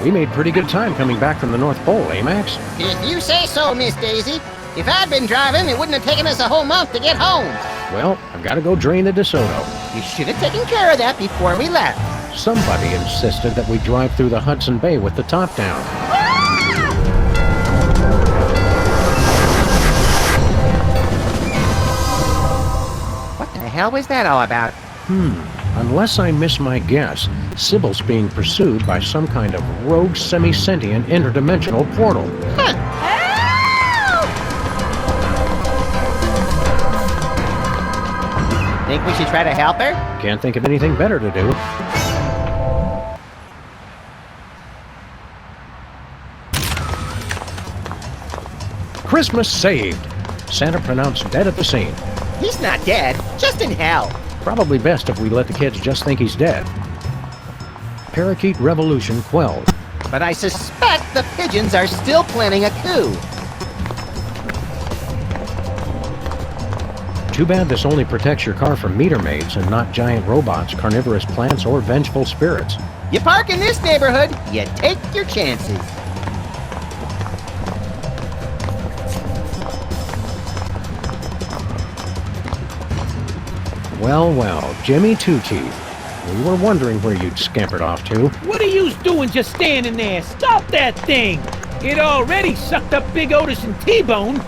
We made pretty good time coming back from the North Pole, eh, Max? If you say so, Miss Daisy. If I'd been driving, it wouldn't have taken us a whole month to get home. Well, I've got to go drain the DeSoto. You should have taken care of that before we left. Somebody insisted that we drive through the Hudson Bay with the top down. What the hell was that all about? Unless I miss my guess, Sybil's being pursued by some kind of rogue semi-sentient interdimensional portal. Huh. Think we should try to help her? Can't think of anything better to do. Christmas saved. Santa pronounced dead at the scene. He's not dead, just in hell. Probably best if we let the kids just think he's dead. Parakeet revolution quelled. But I suspect the pigeons are still planning a coup. Too bad this only protects your car from meter maids and not giant robots, carnivorous plants, or vengeful spirits. You park in this neighborhood, you take your chances. Well, well, Jimmy Two-Teeth. We were wondering where you'd scampered off to. What are you doing just standing there? Stop that thing! It already sucked up Big Otis and T-Bone.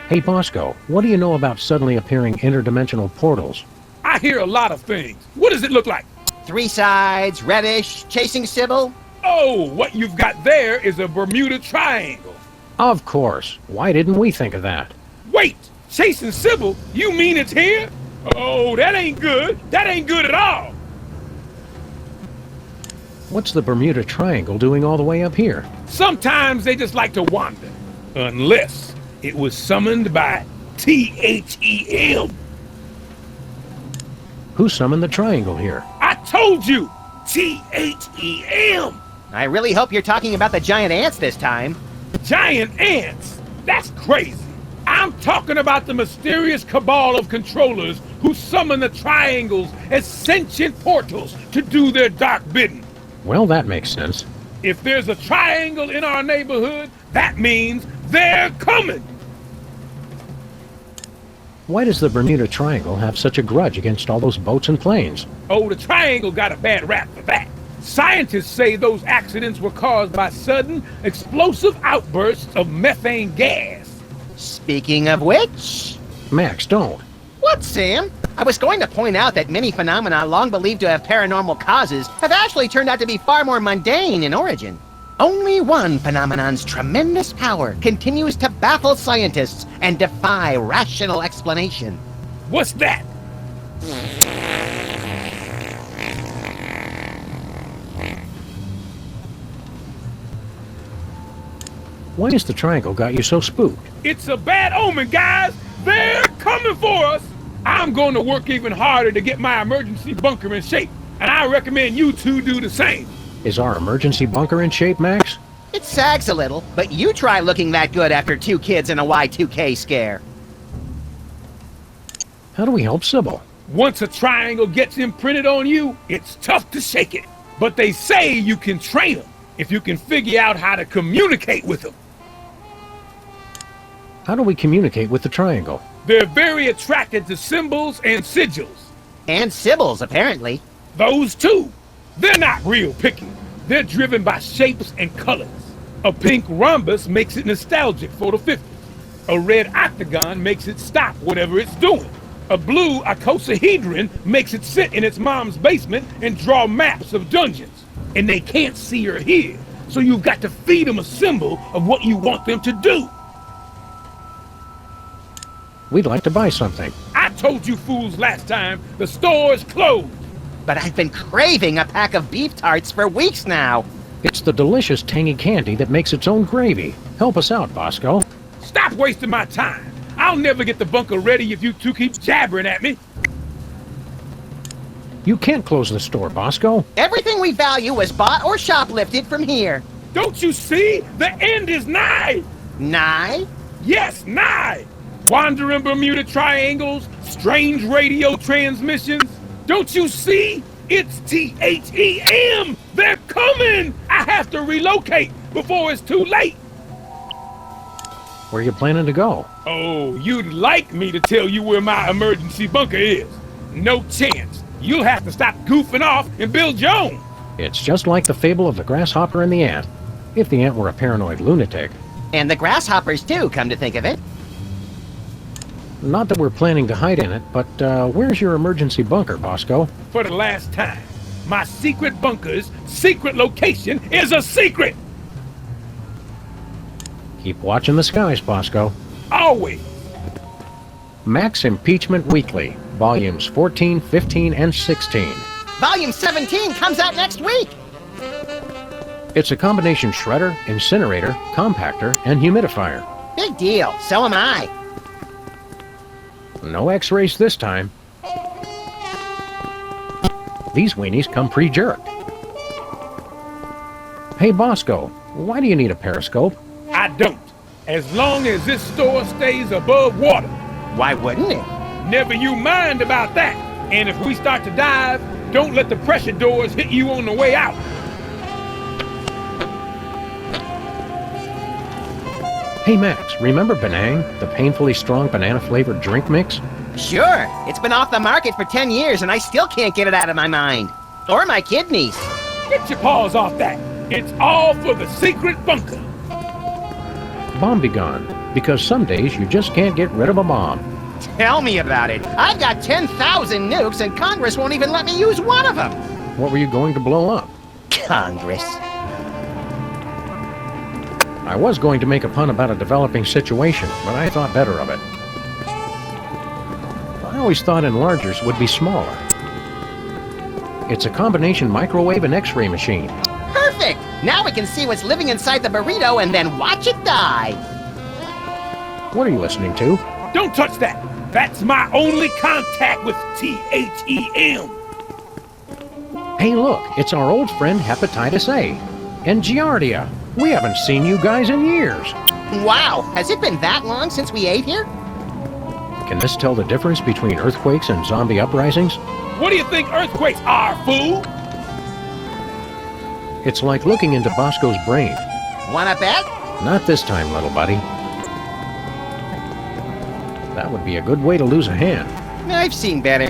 Hey, Bosco, what do you know about suddenly appearing interdimensional portals? I hear a lot of things. What does it look like? 3 sides, reddish, chasing Sybil. Oh, what you've got there is a Bermuda Triangle. Of course. Why didn't we think of that? Wait, chasing Sybil? You mean it's here? Oh, that ain't good. That ain't good at all. What's the Bermuda Triangle doing all the way up here? Sometimes they just like to wander. Unless it was summoned by THEM. Who summoned the triangle here? I told you! THEM! I really hope you're talking about the giant ants this time. Giant ants? That's crazy. I'm talking about the mysterious cabal of controllers who summon the triangles as sentient portals to do their dark bidding. Well, that makes sense. If there's a triangle in our neighborhood, that means they're coming! Why does the Bermuda Triangle have such a grudge against all those boats and planes? Oh, the triangle got a bad rap for that. Scientists say those accidents were caused by sudden, explosive outbursts of methane gas. Speaking of which... Max, don't. What, Sam? I was going to point out that many phenomena long believed to have paranormal causes have actually turned out to be far more mundane in origin. Only one phenomenon's tremendous power continues to baffle scientists and defy rational explanation. What's that? Why has the triangle got you so spooked? It's a bad omen, guys! They're coming for us! I'm going to work even harder to get my emergency bunker in shape, and I recommend you two do the same. Is our emergency bunker in shape, Max? It sags a little, but you try looking that good after 2 kids and a Y2K scare. How do we help Sybil? Once a triangle gets imprinted on you, it's tough to shake it. But they say you can train them if you can figure out how to communicate with them. How do we communicate with the triangle? They're very attracted to symbols and sigils. And Sybil's, apparently. Those two. They're not real picky. They're driven by shapes and colors. A pink rhombus makes it nostalgic for the 50s. A red octagon makes it stop whatever it's doing. A blue icosahedron makes it sit in its mom's basement and draw maps of dungeons. And they can't see or hear, so you've got to feed them a symbol of what you want them to do. We'd like to buy something. I told you fools last time, the store's closed. But I've been craving a pack of beef tarts for weeks now. It's the delicious tangy candy that makes its own gravy. Help us out, Bosco. Stop wasting my time. I'll never get the bunker ready if you two keep jabbering at me. You can't close the store, Bosco. Everything we value was bought or shoplifted from here. Don't you see? The end is nigh! Nigh? Yes, nigh! Wandering Bermuda Triangles, strange radio transmissions. Don't you see? It's THEM! They're coming! I have to relocate before it's too late! Where are you planning to go? Oh, you'd like me to tell you where my emergency bunker is. No chance. You'll have to stop goofing off and build your own. It's just like the fable of the grasshopper and the ant. If the ant were a paranoid lunatic. And the grasshoppers too, come to think of it. Not that we're planning to hide in it, but where's your emergency bunker, Bosco? For the last time, my secret bunker's secret location is a secret! Keep watching the skies, Bosco. Always! Max Impeachment Weekly, Volumes 14, 15, and 16. Volume 17 comes out next week! It's a combination shredder, incinerator, compactor, and humidifier. Big deal, so am I. No x-rays this time. These weenies come pre-jerked. Hey, Bosco, why do you need a periscope? I don't. As long as this store stays above water. Why wouldn't it? Never you mind about that. And if we start to dive, don't let the pressure doors hit you on the way out. Hey, Max, remember Benang, the painfully strong banana-flavored drink mix? Sure, it's been off the market for 10 years and I still can't get it out of my mind. Or my kidneys. Get your paws off that. It's all for the secret bunker. Bomb be gone, because some days you just can't get rid of a bomb. Tell me about it. I've got 10,000 nukes and Congress won't even let me use one of them. What were you going to blow up? Congress. I was going to make a pun about a developing situation, but I thought better of it. I always thought enlargers would be smaller. It's a combination microwave and x-ray machine. Perfect! Now we can see what's living inside the burrito and then watch it die. What are you listening to? Don't touch that. That's my only contact with THEM. Hey, look, it's our old friend Hepatitis A. And Giardia. We haven't seen you guys in years. Wow, has it been that long since we ate here? Can this tell the difference between earthquakes and zombie uprisings? What do you think earthquakes are, fool? It's like looking into Bosco's brain. Wanna bet? Not this time, little buddy. That would be a good way to lose a hand. I've seen better.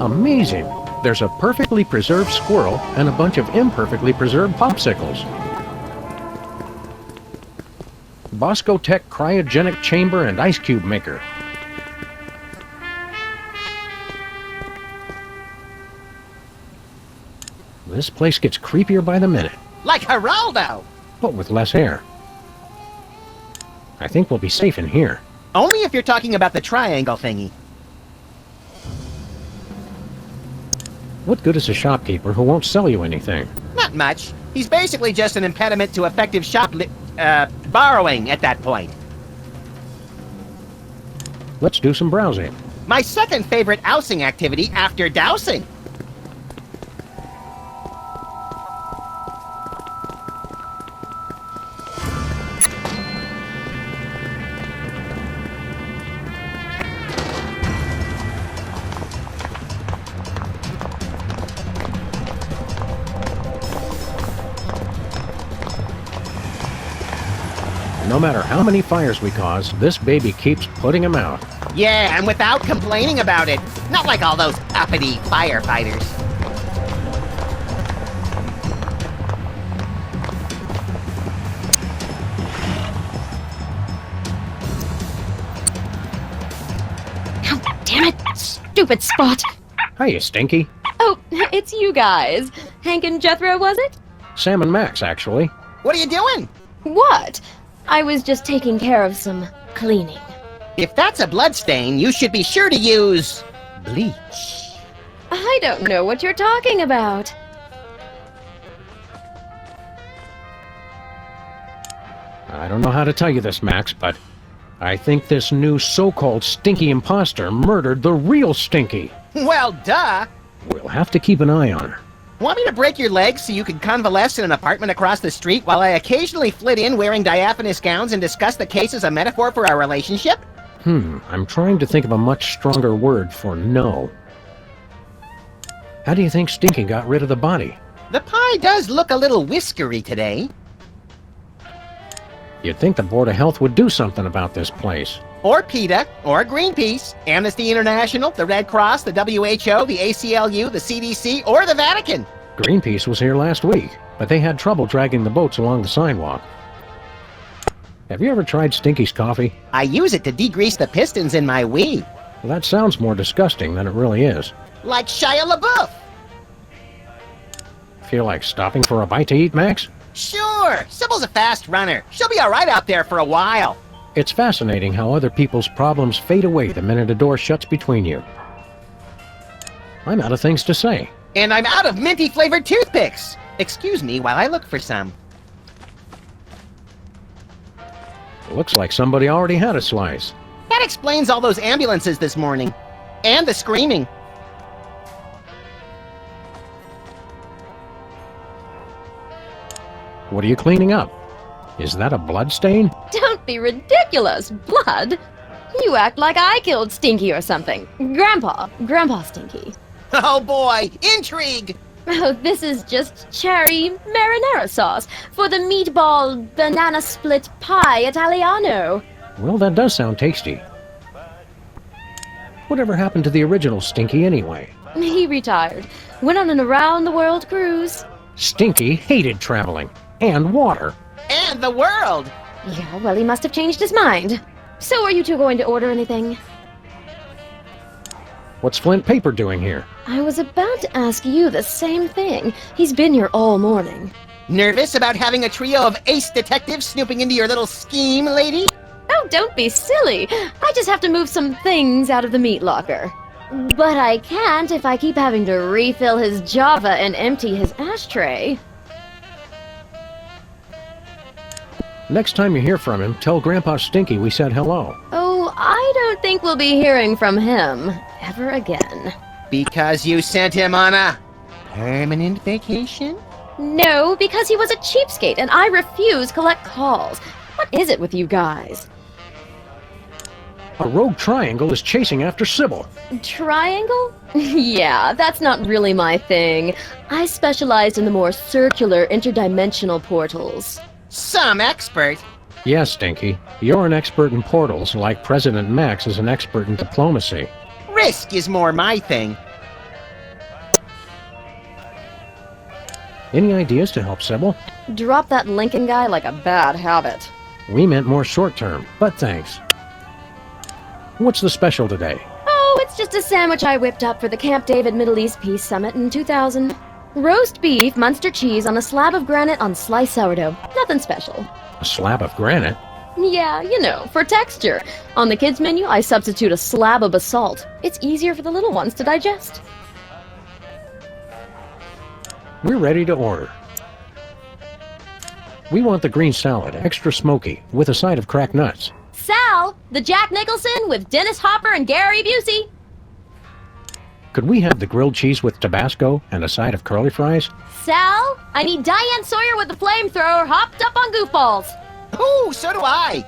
Amazing! There's a perfectly preserved squirrel and a bunch of imperfectly preserved popsicles. Bosco Tech cryogenic chamber and ice cube maker. This place gets creepier by the minute, Like Geraldo! but with less air. I think we'll be safe in here. Only if you're talking about the triangle thingy. What good is a shopkeeper who won't sell you anything? Not much. He's basically just an impediment to effective borrowing at that point. Let's do some browsing. My second favorite ousing activity after dousing. No matter how many fires we cause, this baby keeps putting them out. Yeah, and without complaining about it. Not like all those uppity firefighters. Oh, damn it! Stupid Spot! Hiya, Stinky. Oh, it's you guys. Hank and Jethro, was it? Sam and Max, actually. What are you doing? What? I was just taking care of some cleaning. If that's a bloodstain, you should be sure to use bleach. I don't know what you're talking about. I don't know how to tell you this, Max, but I think this new so-called Stinky imposter murdered the real Stinky. Well, duh. We'll have to keep an eye on her. Want me to break your legs so you can convalesce in an apartment across the street while I occasionally flit in wearing diaphanous gowns and discuss the case as a metaphor for our relationship? I'm trying to think of a much stronger word for no. How do you think Stinky got rid of the body? The pie does look a little whiskery today. You'd think the Board of Health would do something about this place. Or PETA, or Greenpeace, Amnesty International, the Red Cross, the WHO, the ACLU, the CDC, or the Vatican. Greenpeace was here last week, but they had trouble dragging the boats along the sidewalk. Have you ever tried Stinky's coffee? I use it to degrease the pistons in my Wii. Well, that sounds more disgusting than it really is. Like Shia LaBeouf. Feel like stopping for a bite to eat, Max? Sure, Sybil's a fast runner. She'll be alright out there for a while. It's fascinating how other people's problems fade away the minute a door shuts between you. I'm out of things to say. And I'm out of minty-flavored toothpicks. Excuse me while I look for some. Looks like somebody already had a slice. That explains all those ambulances this morning. And the screaming. What are you cleaning up? Is that a blood stain? Don't be ridiculous. Blood? You act like I killed Stinky or something. Grandpa Stinky. Oh boy, intrigue! Oh, this is just cherry marinara sauce for the meatball banana split pie Italiano. Well, that does sound tasty. Whatever happened to the original Stinky anyway? He retired. Went on an around-the-world cruise. Stinky hated traveling. And water. And the world! Yeah, well, he must have changed his mind. So are you two going to order anything? What's Flint Paper doing here? I was about to ask you the same thing. He's been here all morning. Nervous about having a trio of ace detectives snooping into your little scheme, lady? Oh, don't be silly. I just have to move some things out of the meat locker. But I can't if I keep having to refill his Java and empty his ashtray. Next time you hear from him, tell Grandpa Stinky we said hello. Oh, I don't think we'll be hearing from him ever again. Because you sent him on a permanent vacation? No, because he was a cheapskate and I refuse collect calls. What is it with you guys? A rogue triangle is chasing after Sybil. Triangle? Yeah, that's not really my thing. I specialized in the more circular interdimensional portals. Some expert. Yes, Stinky. You're an expert in portals, like President Max is an expert in diplomacy. Risk is more my thing. Any ideas to help Sybil? Drop that Lincoln guy like a bad habit. We meant more short-term, but thanks. What's the special today? Oh, it's just a sandwich I whipped up for the Camp David Middle East Peace Summit in 2000. Roast beef, Munster cheese on a slab of granite on sliced sourdough. Nothing special. A slab of granite? Yeah, you know, for texture. On the kids' menu, I substitute a slab of basalt. It's easier for the little ones to digest. We're ready to order. We want the green salad, extra smoky, with a side of cracked nuts. Sal, the Jack Nicholson with Dennis Hopper and Gary Busey. Could we have the grilled cheese with Tabasco and a side of curly fries? Sal, I need Diane Sawyer with the flamethrower hopped up on goofballs. Ooh, so do I.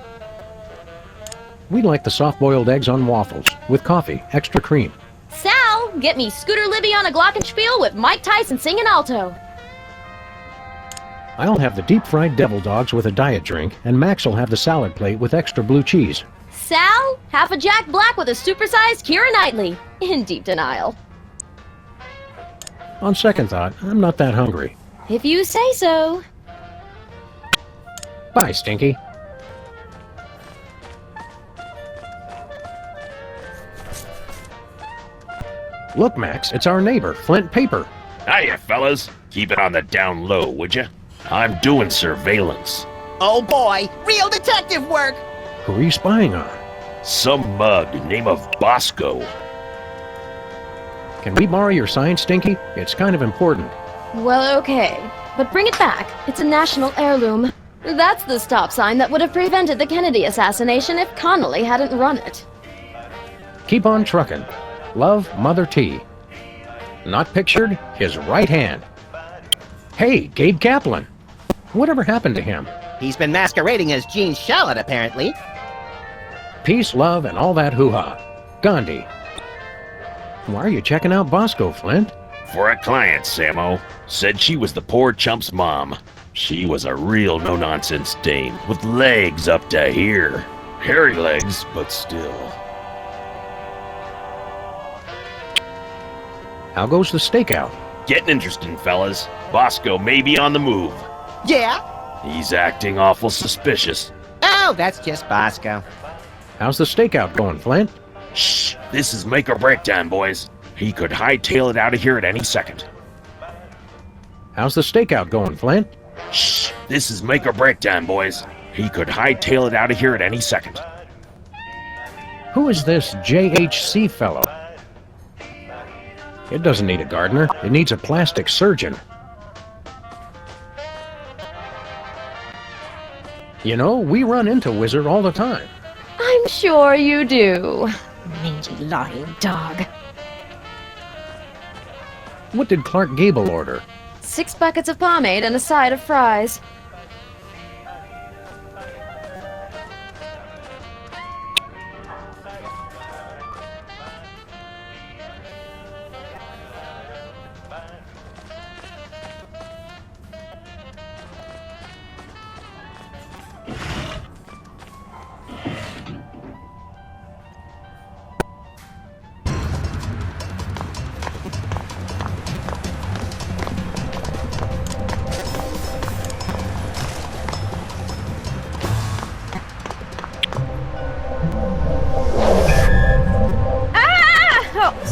We'd like the soft-boiled eggs on waffles, with coffee, extra cream. Sal, get me Scooter Libby on a glockenspiel with Mike Tyson singing alto. I'll have the deep-fried devil dogs with a diet drink, and Max will have the salad plate with extra blue cheese. Sal, half a Jack Black with a supersized Keira Knightley. In deep denial. On second thought, I'm not that hungry. If you say so. Bye, Stinky. Look, Max, it's our neighbor, Flint Paper. Hiya, fellas. Keep it on the down low, would ya? I'm doing surveillance. Oh boy, real detective work. Who are you spying on? Some mug name of Bosco. Can we borrow your sign, Stinky? It's kind of important. Well, okay. But bring it back. It's a national heirloom. That's the stop sign that would have prevented the Kennedy assassination if Connolly hadn't run it. Keep on trucking. Love, Mother T. Not pictured, his right hand. Hey, Gabe Kaplan. Whatever happened to him? He's been masquerading as Gene Shalit, apparently. Peace, love, and all that hoo-ha. Gandhi. Why are you checking out Bosco, Flint? For a client, Sammo. Said she was the poor chump's mom. She was a real no-nonsense dame with legs up to here. Hairy legs, but still. How goes the stakeout? Getting interesting, fellas. Bosco may be on the move. Yeah? He's acting awful suspicious. Oh, that's just Bosco. How's the stakeout going, Flint? Shh! This is make or break time, boys. He could hightail it out of here at any second. How's the stakeout going, Flint? Shh! This is make or break time, boys. He could hightail it out of here at any second. Who is this JHC fellow? It doesn't need a gardener. It needs a plastic surgeon. You know, we run into Wizard all the time. I'm sure you do. Mangy lying dog. What did Clark Gable order? 6 buckets of pomade and a side of fries.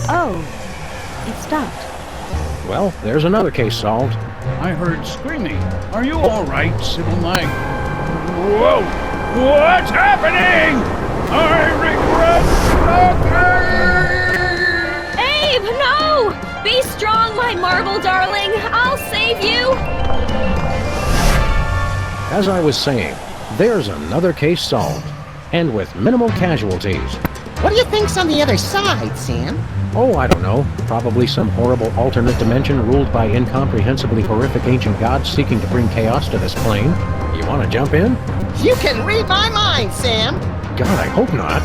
Oh, it stopped. Well, there's another case solved. I heard screaming. Are you all right, Sybil Knight? Whoa! What's happening? I regret nothing! Abe, no! Be strong, my marble darling. I'll save you. As I was saying, there's another case solved, and with minimal casualties. What do you think's on the other side, Sam? Oh, I don't know. Probably some horrible alternate dimension ruled by incomprehensibly horrific ancient gods seeking to bring chaos to this plane. You want to jump in? You can read my mind, Sam! God, I hope not.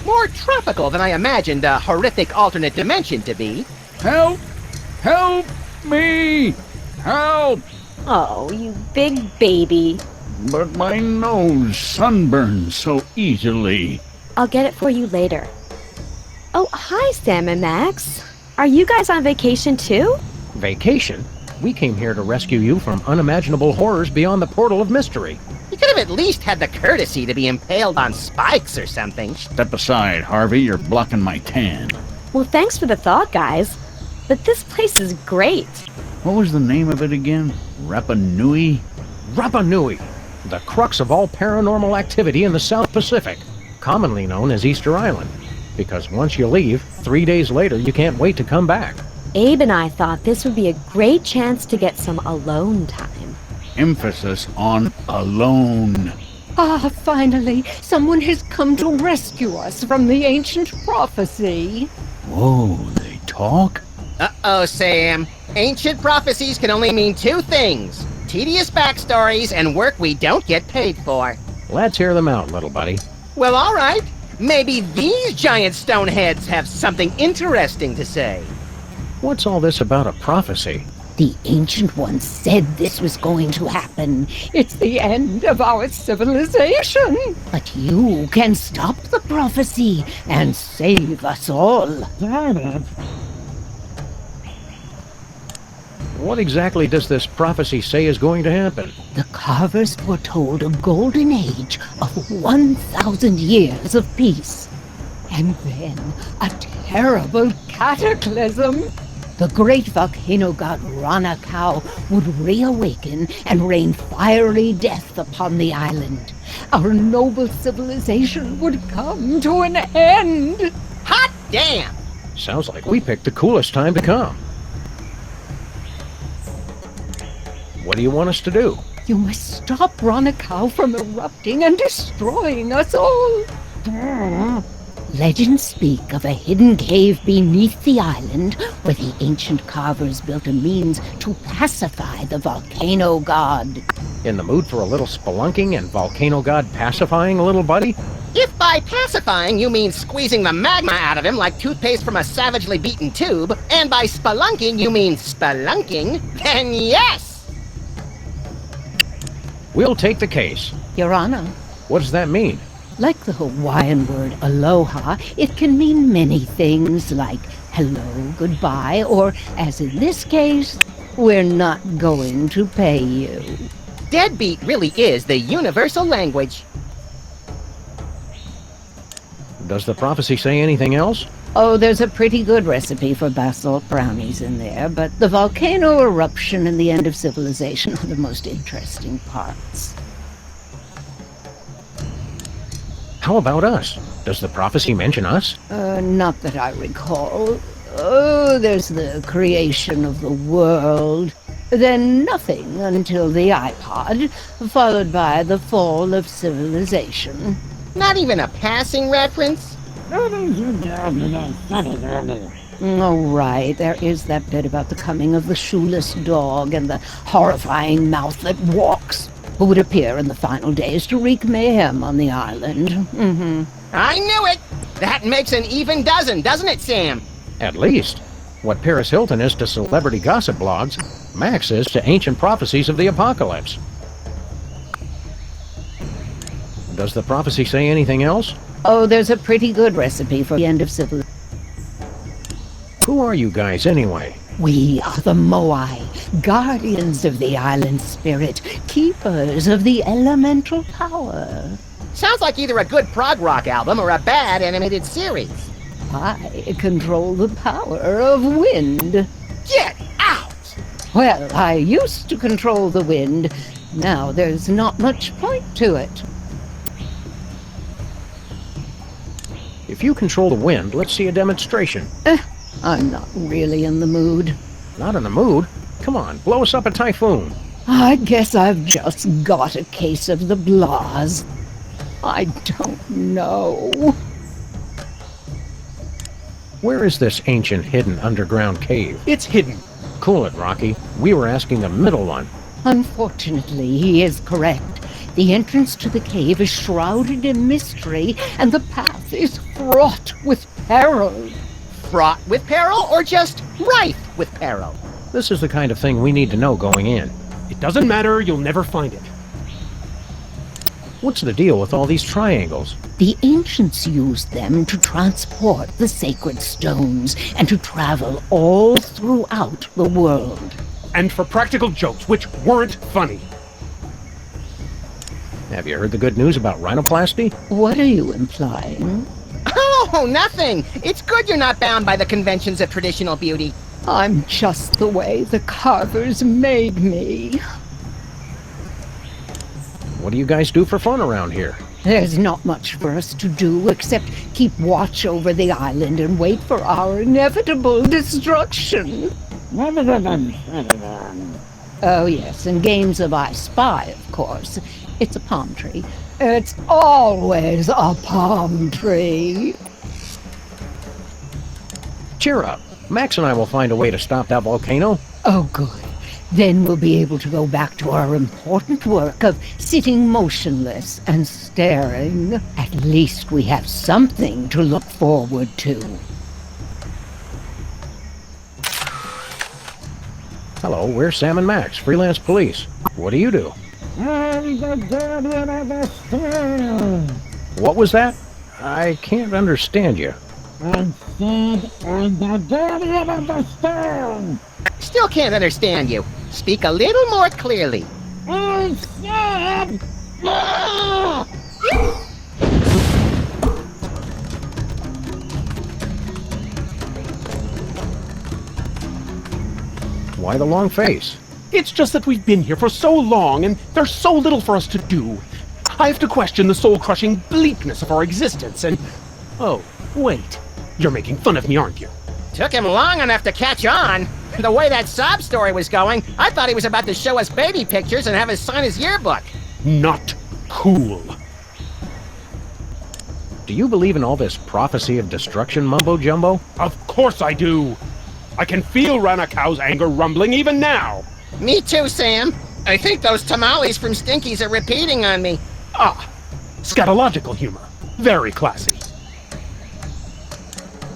More tropical than I imagined a horrific alternate dimension to be. Help! Help me! Help! Oh, you big baby. But my nose sunburns so easily. I'll get it for you later. Oh, hi, Sam and Max. Are you guys on vacation too? Vacation? We came here to rescue you from unimaginable horrors beyond the portal of mystery. You could have at least had the courtesy to be impaled on spikes or something. Step aside, Harvey. You're blocking my tan. Well, thanks for the thought, guys. But this place is great. What was the name of it again? Rapa Nui? Rapa Nui, the crux of all paranormal activity in the South Pacific, commonly known as Easter Island. Because once you leave, 3 days later you can't wait to come back. Abe and I thought this would be a great chance to get some alone time. Emphasis on alone. Ah, finally, someone has come to rescue us from the ancient prophecy. Whoa, they talk? Uh-oh, Sam. Ancient prophecies can only mean 2 things. Tedious backstories and work we don't get paid for. Let's hear them out, little buddy. Well, all right. Maybe these giant stone heads have something interesting to say. What's all this about a prophecy? The Ancient One said this was going to happen. It's the end of our civilization. But you can stop the prophecy and save us all. What exactly does this prophecy say is going to happen? The carvers foretold a golden age of 1,000 years of peace. And then a terrible cataclysm. The great volcano god Ranakau would reawaken and rain fiery death upon the island. Our noble civilization would come to an end. Hot damn! Sounds like we picked the coolest time to come. What do you want us to do? You must stop Ranakau from erupting and destroying us all. Legends speak of a hidden cave beneath the island where the ancient carvers built a means to pacify the volcano god. In the mood for a little spelunking and volcano god pacifying, little buddy? If by pacifying you mean squeezing the magma out of him like toothpaste from a savagely beaten tube, and by spelunking you mean spelunking, then yes! We'll take the case. Your Honor, What does that mean? like the Hawaiian word aloha, it can mean many things like hello, goodbye, or, as in this case, we're not going to pay you. Deadbeat really is the universal language. Does the prophecy say anything else? Oh, there's a pretty good recipe for basalt brownies in there, but the volcano eruption and the end of civilization are the most interesting parts. How about us? Does the prophecy mention us? Not that I recall. Oh, there's the creation of the world. Then nothing until the iPod, followed by the fall of civilization. Not even a passing reference? Oh, right. There is that bit about the coming of the shoeless dog and the horrifying mouth that walks, who would appear in the final days to wreak mayhem on the island. I knew it! That makes an even dozen, doesn't it, Sam? At least. What Paris Hilton is to celebrity gossip blogs, Max is to ancient prophecies of the apocalypse. Does the prophecy say anything else? Oh, there's a pretty good recipe for the end of civilization. Who are you guys, anyway? We are the Moai, guardians of the island spirit, keepers of the elemental power. Sounds like either a good prog rock album or a bad animated series. I control the power of wind. Get out! Well, I used to control the wind. Now there's not much point to it. If you control the wind, let's see a demonstration. I'm not really in the mood. Not in the mood? Come on, blow us up a typhoon. I guess I've just got a case of the blahs. I don't know. Where is this ancient hidden underground cave? It's hidden. Cool it, Rocky. We were asking the middle one. Unfortunately, he is correct. The entrance to the cave is shrouded in mystery, and the path is fraught with peril. Fraught with peril or just rife with peril? This is the kind of thing we need to know going in. It doesn't matter, you'll never find it. What's the deal with all these triangles? The ancients used them to transport the sacred stones and to travel all throughout the world. And for practical jokes, which weren't funny. Have you heard the good news about rhinoplasty? What are you implying? Oh, nothing! It's good you're not bound by the conventions of traditional beauty. I'm just the way the carvers made me. What do you guys do for fun around here? There's not much for us to do except keep watch over the island and wait for our inevitable destruction. Oh yes, and games of I Spy, of course. It's a palm tree. It's always a palm tree. Cheer up. Max and I will find a way to stop that volcano. Oh, good. Then we'll be able to go back to our important work of sitting motionless and staring. At least we have something to look forward to. Hello, we're Sam and Max, freelance police. What do you do? What was that? I can't understand you. Still can't understand you. Speak a little more clearly. Why the long face? It's just that we've been here for so long, and there's so little for us to do. I have to question the soul-crushing bleakness of our existence, and... Oh, wait. You're making fun of me, aren't you? Took him long enough to catch on. The way that sob story was going, I thought he was about to show us baby pictures and have us sign his yearbook. Not cool. Do you believe in all this prophecy of destruction mumbo-jumbo? Of course I do. I can feel Ranakau's anger rumbling even now. Me too, Sam. I think those tamales from Stinky's are repeating on me. Ah, scatological humor. Very classy.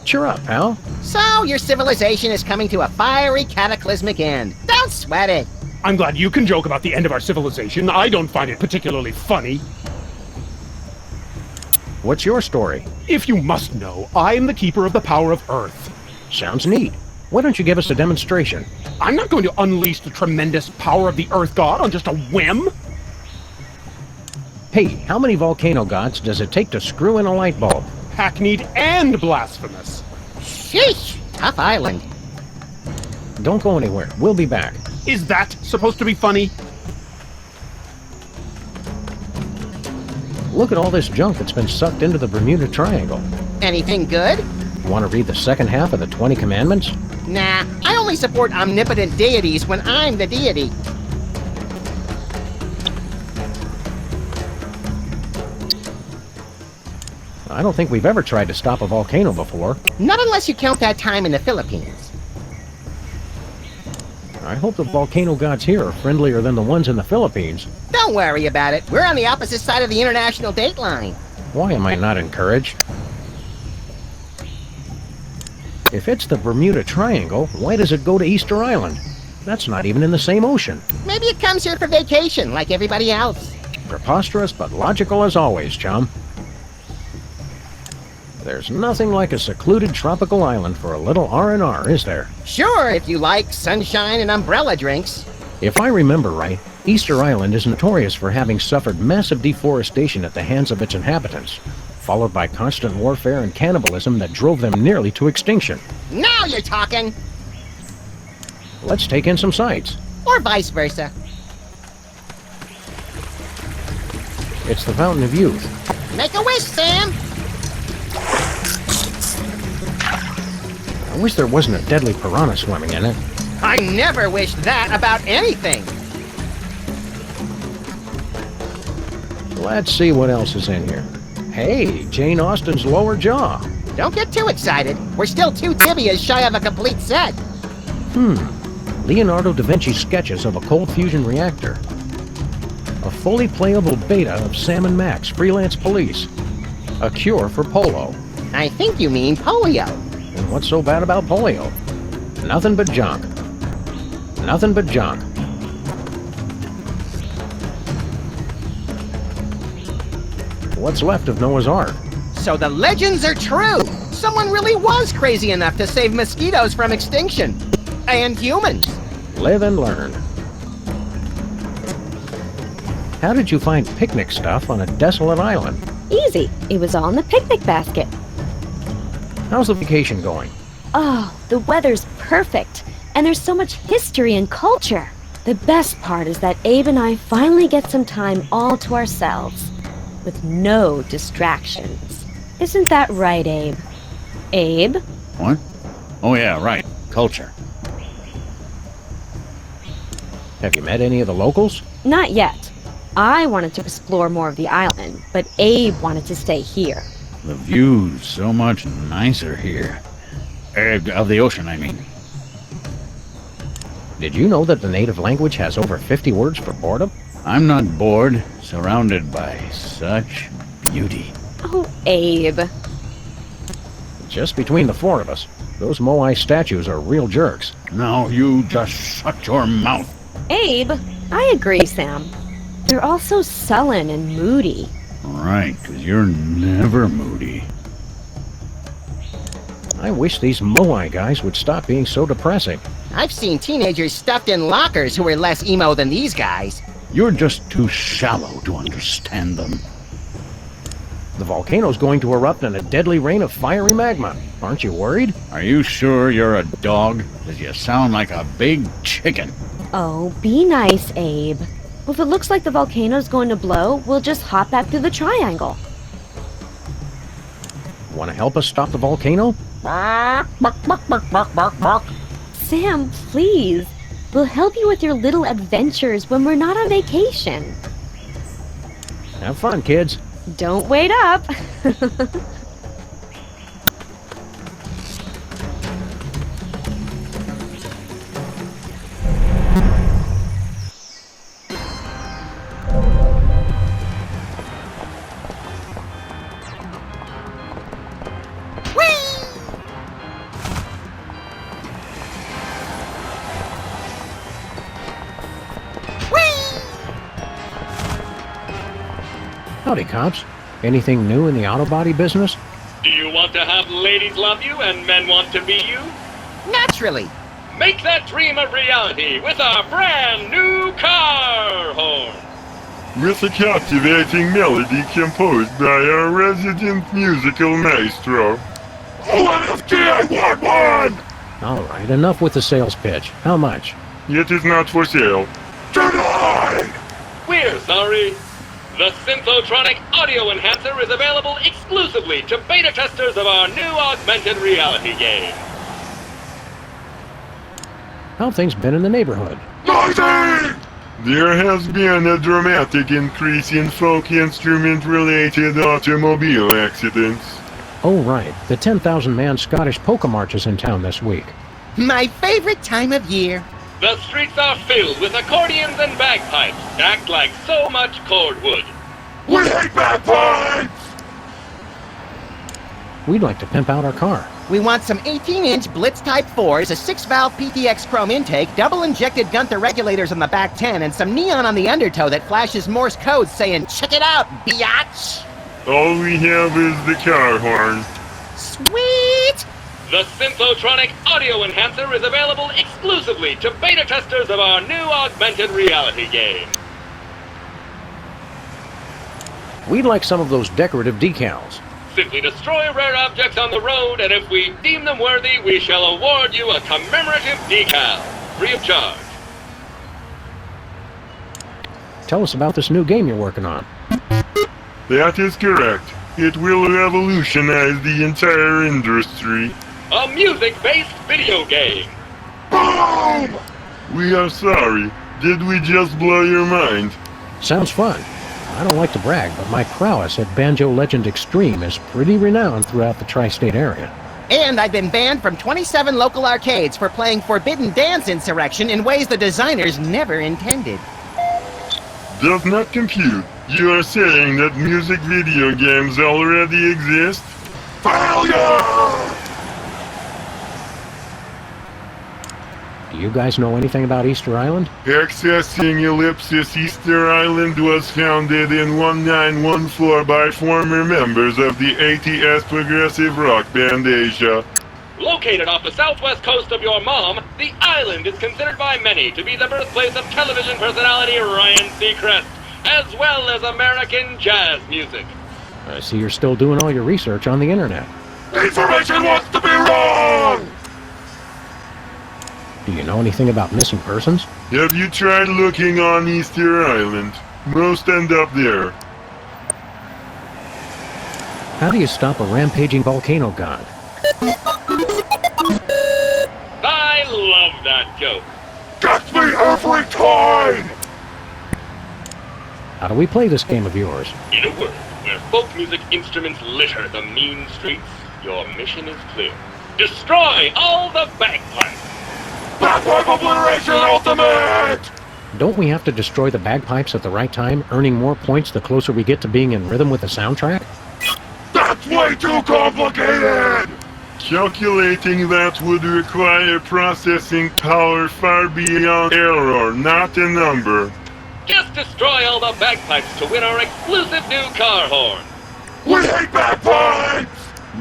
Cheer up, pal. So, your civilization is coming to a fiery, cataclysmic end. Don't sweat it. I'm glad you can joke about the end of our civilization. I don't find it particularly funny. What's your story? If you must know, I am the keeper of the power of Earth. Sounds neat. Why don't you give us a demonstration? I'm not going to unleash the tremendous power of the Earth God on just a whim. Hey, how many volcano gods does it take to screw in a light bulb? Hackneyed and blasphemous. Sheesh! Tough island. Don't go anywhere. We'll be back. Is that supposed to be funny? Look at all this junk that's been sucked into the Bermuda Triangle. Anything good? Want to read the second half of the 20 Commandments? Nah, I only support omnipotent deities when I'm the deity. I don't think we've ever tried to stop a volcano before. Not unless you count that time in the Philippines. I hope the volcano gods here are friendlier than the ones in the Philippines. Don't worry about it. We're on the opposite side of the international date line. Why am I not encouraged? If it's the Bermuda Triangle, why does it go to Easter Island? That's not even in the same ocean. Maybe it comes here for vacation, like everybody else. Preposterous but logical as always, chum. There's nothing like a secluded tropical island for a little R&R, is there? Sure, if you like sunshine and umbrella drinks. If I remember right, Easter Island is notorious for having suffered massive deforestation at the hands of its inhabitants, followed by constant warfare and cannibalism that drove them nearly to extinction. Now you're talking! Let's take in some sights. Or vice versa. It's the Fountain of Youth. Make a wish, Sam! I wish there wasn't a deadly piranha swimming in it. I never wished that about anything! Let's see what else is in here. Hey, Jane Austen's lower jaw. Don't get too excited. We're still 2 tibias shy of a complete set. Leonardo da Vinci's sketches of a cold fusion reactor. A fully playable beta of Sam and Max, freelance police. A cure for polio. I think you mean polio. And what's so bad about polio? Nothing but junk. Nothing but junk. What's left of Noah's Ark? So the legends are true! Someone really was crazy enough to save mosquitoes from extinction. And humans. Live and learn. How did you find picnic stuff on a desolate island? Easy. It was all in the picnic basket. How's the vacation going? Oh, the weather's perfect. And there's so much history and culture. The best part is that Abe and I finally get some time all to ourselves. With no distractions. Isn't that right, Abe? Abe? What? Oh yeah, right. Culture. Have you met any of the locals? Not yet. I wanted to explore more of the island, but Abe wanted to stay here. The view's so much nicer here. Of the ocean, I mean. Did you know that the native language has over 50 words for boredom? I'm not bored, surrounded by such beauty. Oh, Abe. Just between the four of us, Those Moai statues are real jerks. Now you just shut your mouth. Abe, I agree, Sam. They're all so sullen and moody. Right, 'cause you're never moody. I wish these Moai guys would stop being so depressing. I've seen teenagers stuffed in lockers who are less emo than these guys. You're just too shallow to understand them. The volcano's going to erupt in a deadly rain of fiery magma. Aren't you worried? Are you sure you're a dog? 'Cause you sound like a big chicken. Oh, be nice, Abe. If it looks like the volcano's going to blow, we'll just hop back through the triangle. Want to help us stop the volcano? Sam, please. We'll help you with your little adventures when we're not on vacation. Have fun, kids. Don't wait up. Howdy, cops. Anything new in the auto body business? Do you want to have ladies love you and men want to be you? Naturally. Make that dream a reality with our brand new car horn. With a captivating melody composed by our resident musical maestro. OMFG, I want one! All right, enough with the sales pitch. How much? It is not for sale. Denied! We're sorry. The Synthotronic Audio Enhancer is available exclusively to beta testers of our new augmented reality game. How have things been in the neighborhood? Noisy! There has been a dramatic increase in folk instrument-related automobile accidents. Oh, right. The 10,000-man Scottish polka march is in town this week. My favorite time of year. The streets are filled with accordions and bagpipes, stacked like so much cordwood. We hate bagpipes! We'd like to pimp out our car. We want some 18-inch Blitz Type 4s, a 6-valve PTX chrome intake, double-injected Gunther regulators on the back 10, and some neon on the undertow that flashes Morse code saying, "Check it out, biatch!" All we have is the car horn. Sweet! The Synthotronic Audio Enhancer is available exclusively to beta testers of our new augmented reality game. We'd like some of those decorative decals. Simply destroy rare objects on the road, and if we deem them worthy, we shall award you a commemorative decal, free of charge. Tell us about this new game you're working on. That is correct. It will revolutionize the entire industry. A music-based video game. Boom! We are sorry. Did we just blow your mind? Sounds fun. I don't like to brag, but my prowess at Banjo Legend Extreme is pretty renowned throughout the tri-state area. And I've been banned from 27 local arcades for playing Forbidden Dance Insurrection in ways the designers never intended. Does not compute. You are saying that music video games already exist? Failure! Do you guys know anything about Easter Island? Accessing Ellipsis Easter Island was founded in 1914 by former members of the ATS progressive rock band Asia. Located off the southwest coast of your mom, the island is considered by many to be the birthplace of television personality Ryan Seacrest, as well as American jazz music. I see you're still doing all your research on the internet. Information wants to be wrong! Do you know anything about missing persons? Have you tried looking on Easter Island? Most end up there. How do you stop a rampaging volcano god? I love that joke. Gets me every time! How do we play this game of yours? In a world where folk music instruments litter the mean streets, your mission is clear. Destroy all the bagpipes! Bagpipe Obliteration Ultimate! Don't we have to destroy the bagpipes at the right time, earning more points the closer we get to being in rhythm with the soundtrack? That's way too complicated! Calculating that would require processing power far beyond error, not a number. Just destroy all the bagpipes to win our exclusive new car horn. We hate bagpipes!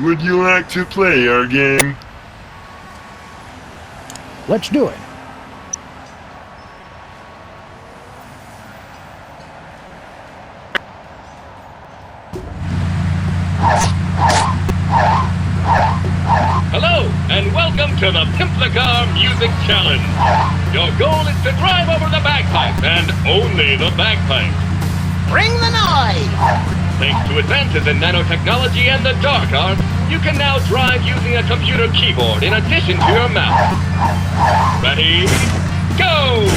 Would you like to play our game? Let's do it. Hello, and welcome to the Pimplicar Music Challenge. Your goal is to drive over the bagpipe, and only the bagpipe. Bring the noise! Thanks to advances in nanotechnology and the dark arts, you can now drive using a computer keyboard in addition to your mouse. Ready? Go!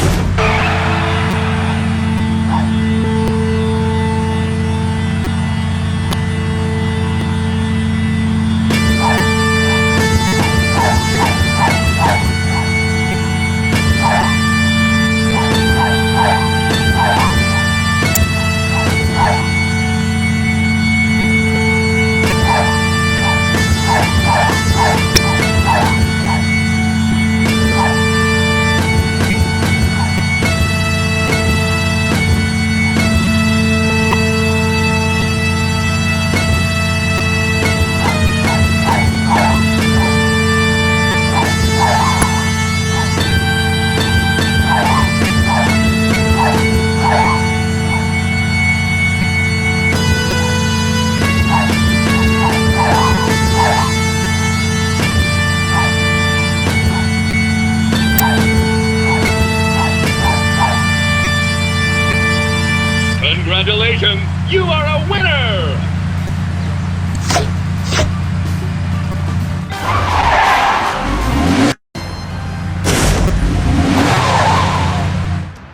Congratulations, you are a winner!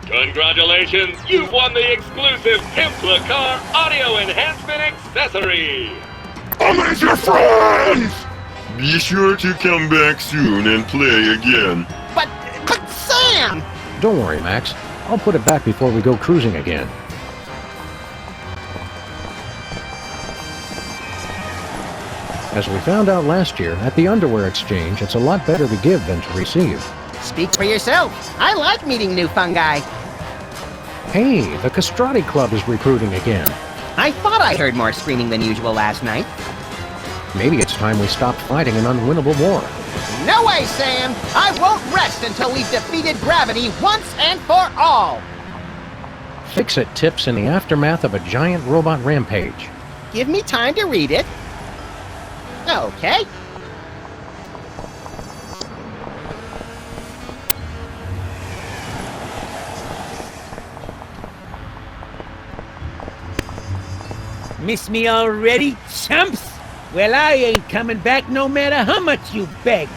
Congratulations, you've won the exclusive Pimplicar Audio Enhancement Accessory! I'm your friends! Be sure to come back soon and play again. But Sam! Don't worry, Max. I'll put it back before we go cruising again. As we found out last year, at the underwear exchange, it's a lot better to give than to receive. Speak for yourself. I like meeting new fungi. Hey, the Castrati Club is recruiting again. I thought I heard more screaming than usual last night. Maybe it's time we stopped fighting an unwinnable war. No way, Sam! I won't rest until we've defeated gravity once and for all! Fix-It tips in the aftermath of a giant robot rampage. Give me time to read it. Okay. Miss me already, chumps? Well, I ain't coming back no matter how much you beg.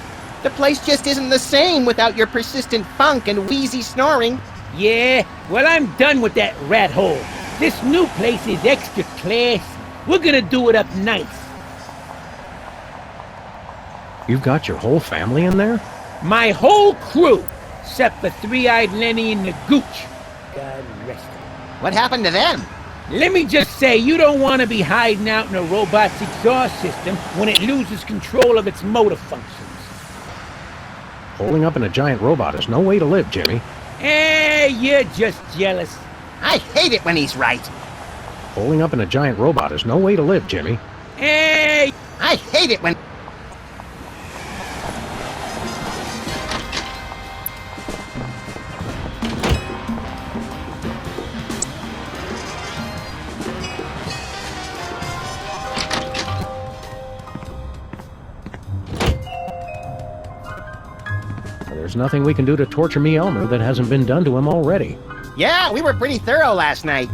The place just isn't the same without your persistent funk and wheezy snoring. Yeah, well, I'm done with that rat hole. This new place is extra class. We're gonna do it up nice. You've got your whole family in there? My whole crew, except for Three-Eyed Lenny and the Gooch. God rest him. What happened to them? Let me just say, you don't want to be hiding out in a robot's exhaust system when it loses control of its motor functions. Holding up in a giant robot is no way to live, Jimmy. You're just jealous. I hate it when he's right. Holding up in a giant robot is no way to live, Jimmy. I hate it when... There's nothing we can do to torture me Elmer that hasn't been done to him already. Yeah, we were pretty thorough last night.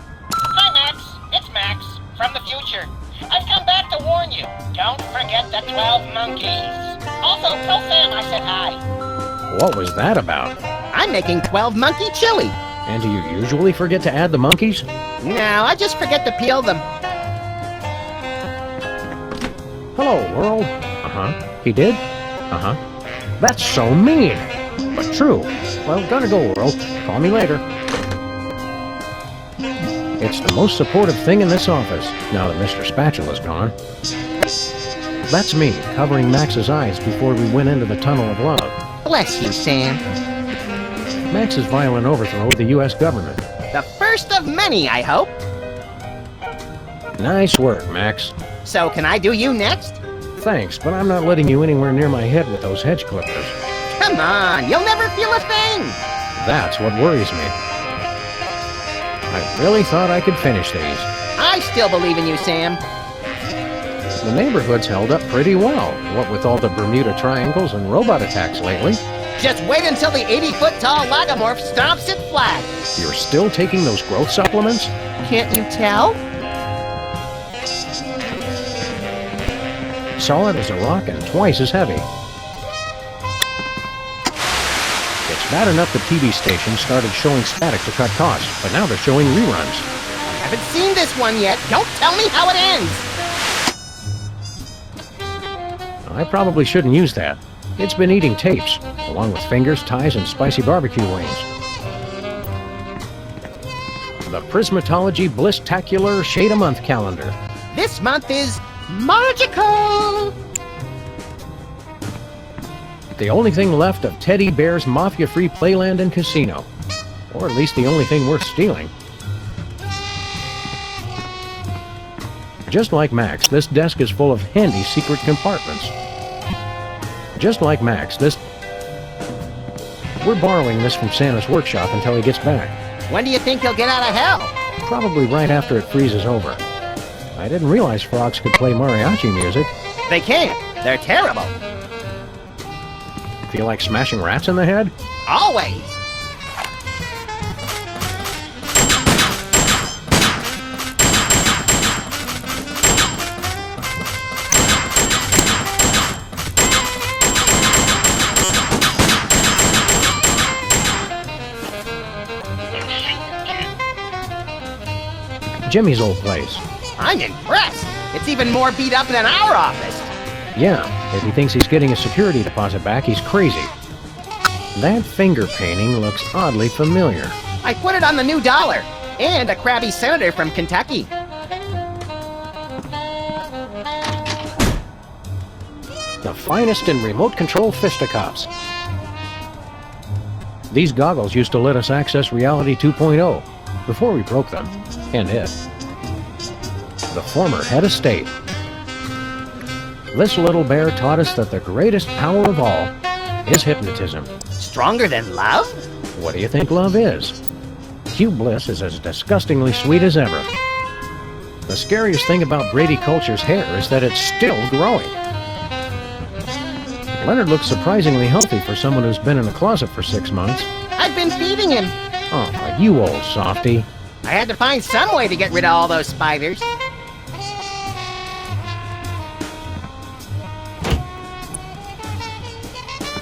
Hi, Max. It's Max, from the future. I've come back to warn you. Don't forget the 12 monkeys. Also, tell Sam I said hi. What was that about? I'm making 12 monkey chili. And do you usually forget to add the monkeys? No, I just forget to peel them. Hello, world. Uh-huh. He did? Uh-huh. That's so mean. But true. Well, gotta go, world. Call me later. It's the most supportive thing in this office, now that Mr. Spatula's gone. That's me, covering Max's eyes before we went into the tunnel of love. Bless you, Sam. Max's violent overthrow of the U.S. government. The first of many, I hope. Nice work, Max. So, can I do you next? Thanks, but I'm not letting you anywhere near my head with those hedge clippers. Come on, you'll never feel a thing. That's what worries me. I really thought I could finish these. I still believe in you, Sam. The neighborhood's held up pretty well, what with all the Bermuda Triangles and robot attacks lately. Just wait until the 80-foot-tall lagomorph stomps it flat. You're still taking those growth supplements? Can't you tell? Solid as a rock and twice as heavy. It's bad enough the TV station started showing static to cut costs, but now they're showing reruns. I haven't seen this one yet. Don't tell me how it ends. I probably shouldn't use that. It's been eating tapes, along with fingers, ties, and spicy barbecue wings. The Prismatology Bliss-tacular Shade-a-Month calendar. This month is magical! The only thing left of Teddy Bear's mafia-free playland and casino. Or at least the only thing worth stealing. Just like Max, this desk is full of handy secret compartments. Just like Max, we're borrowing this from Santa's workshop until he gets back. When do you think he'll get out of hell? Probably right after it freezes over. I didn't realize frogs could play mariachi music. They can't. They're terrible. Feel like smashing rats in the head? Always. Jimmy's old place. I'm impressed. It's even more beat up than our office. Yeah, if he thinks he's getting a security deposit back, he's crazy. That finger painting looks oddly familiar. I put it on the new dollar. And a crabby senator from Kentucky. The finest in remote control fisticuffs. These goggles used to let us access Reality 2.0 before we broke them, and it. The former head of state. This little bear taught us that the greatest power of all is hypnotism. Stronger than love? What do you think love is? Cube Bliss is as disgustingly sweet as ever. The scariest thing about Brady Culture's hair is that it's still growing. Leonard looks surprisingly healthy for someone who's been in a closet for 6 months. I've been feeding him. Oh, you old softy. I had to find some way to get rid of all those spiders.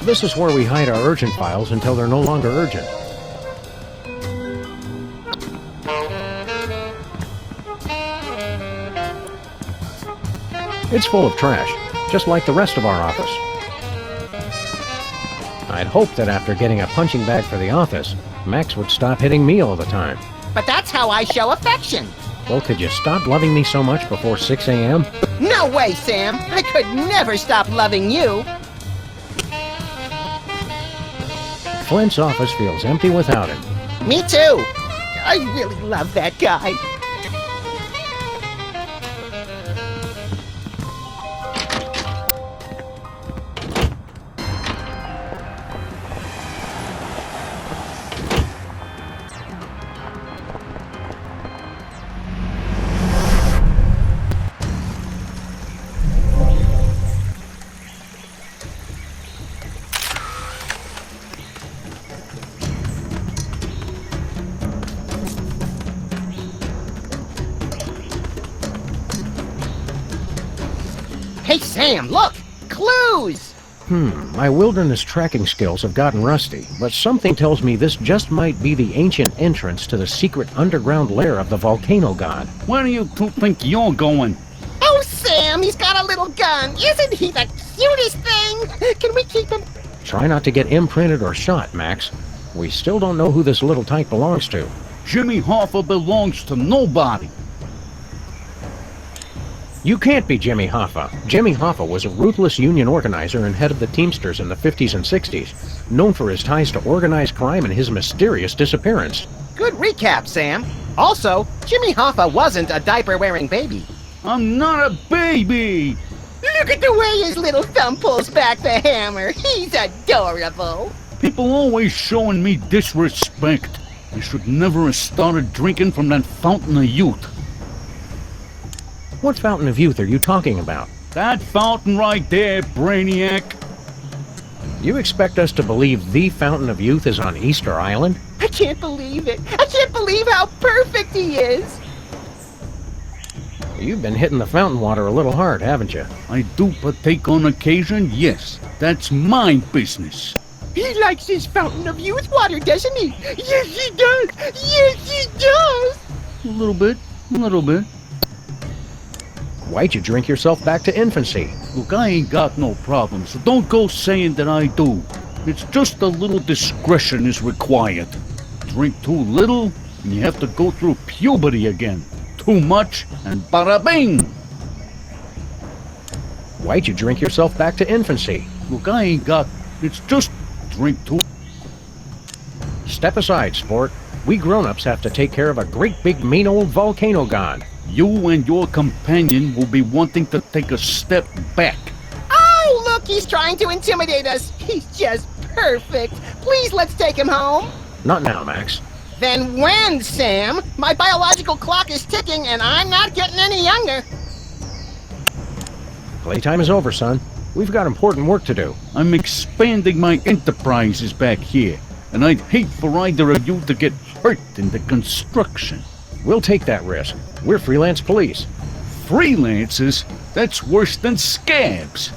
This is where we hide our urgent files until they're no longer urgent. It's full of trash, just like the rest of our office. I'd hoped that after getting a punching bag for the office, Max would stop hitting me all the time. But that's how I show affection. Well, could you stop loving me so much before 6 a.m.? No way, Sam. I could never stop loving you. Flint's office feels empty without him. Me too. I really love that guy. Hey, Sam, look! Clues! My wilderness tracking skills have gotten rusty, but something tells me this just might be the ancient entrance to the secret underground lair of the volcano god. Where do you two think you're going? Oh, Sam, he's got a little gun. Isn't he the cutest thing? Can we keep him? Try not to get imprinted or shot, Max. We still don't know who this little tyke belongs to. Jimmy Hoffa belongs to nobody. You can't be Jimmy Hoffa. Jimmy Hoffa was a ruthless union organizer and head of the Teamsters in the 50s and 60s, known for his ties to organized crime and his mysterious disappearance. Good recap, Sam. Also, Jimmy Hoffa wasn't a diaper-wearing baby. I'm not a baby! Look at the way his little thumb pulls back the hammer. He's adorable. People always showing me disrespect. I should never have started drinking from that fountain of youth. What fountain of youth are you talking about? That fountain right there, Brainiac. You expect us to believe the fountain of youth is on Easter Island? I can't believe it. I can't believe how perfect he is. You've been hitting the fountain water a little hard, haven't you? I do partake on occasion, yes. That's my business. He likes his fountain of youth water, doesn't he? Yes, he does. Yes, he does. A little bit, a little bit. Why'd you drink yourself back to infancy? Look, I ain't got no problem, so don't go saying that I do. It's just a little discretion is required. Drink too little, and you have to go through puberty again. Too much, and bada bing! Why'd you drink yourself back to infancy? Look, I ain't got... It's just drink too... Step aside, sport. We grown-ups have to take care of a great big mean old volcano god. You and your companion will be wanting to take a step back. Oh, look, he's trying to intimidate us. He's just perfect. Please, let's take him home. Not now, Max. Then when, Sam? My biological clock is ticking and I'm not getting any younger. Playtime is over, son. We've got important work to do. I'm expanding my enterprises back here, and I'd hate for either of you to get hurt in the construction. We'll take that risk. We're freelance police. Freelancers? That's worse than scabs.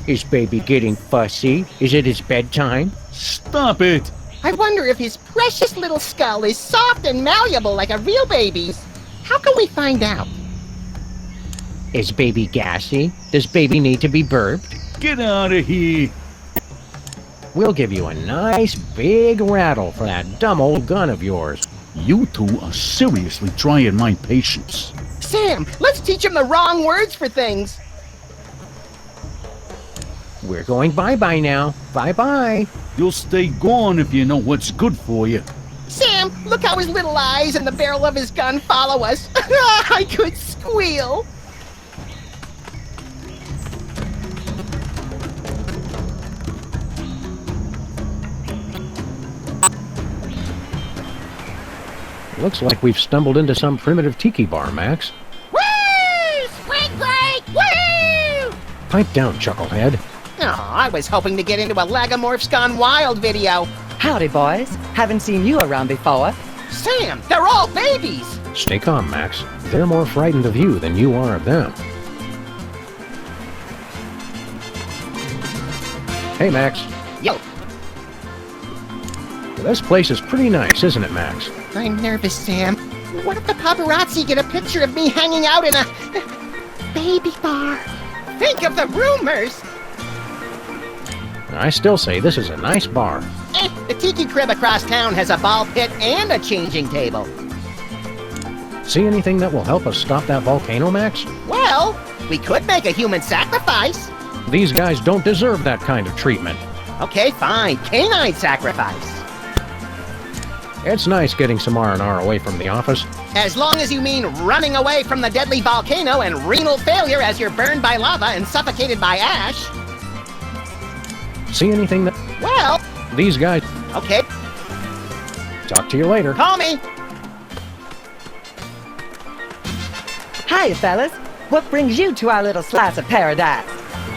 Is baby getting fussy? Is it his bedtime? Stop it! I wonder if his precious little skull is soft and malleable like a real baby's. How can we find out? Is baby gassy? Does baby need to be burped? Get out of here! We'll give you a nice big rattle for that dumb old gun of yours. You two are seriously trying my patience. Sam, let's teach him the wrong words for things. We're going bye-bye now. Bye-bye. You'll stay gone if you know what's good for you. Sam, look how his little eyes and the barrel of his gun follow us. I could squeal. Looks like we've stumbled into some primitive tiki bar, Max. Woo! Spring break! Woo! Pipe down, chucklehead. Oh, I was hoping to get into a Lagomorphs Gone Wild video. Howdy, boys. Haven't seen you around before. Sam, they're all babies! Stay calm, Max. They're more frightened of you than you are of them. Hey, Max. Yo. This place is pretty nice, isn't it, Max? I'm nervous, Sam. What if the paparazzi get a picture of me hanging out in a baby bar? Think of the rumors! I still say this is a nice bar. The tiki crib across town has a ball pit and a changing table. See anything that will help us stop that volcano, Max? Well, we could make a human sacrifice. These guys don't deserve that kind of treatment. Okay, fine. Canine sacrifice. It's nice getting some R&R away from the office. As long as you mean running away from the deadly volcano and renal failure as you're burned by lava and suffocated by ash. See anything that... Well... These guys... Okay. Talk to you later. Call me! Hiya, fellas. What brings you to our little slice of paradise?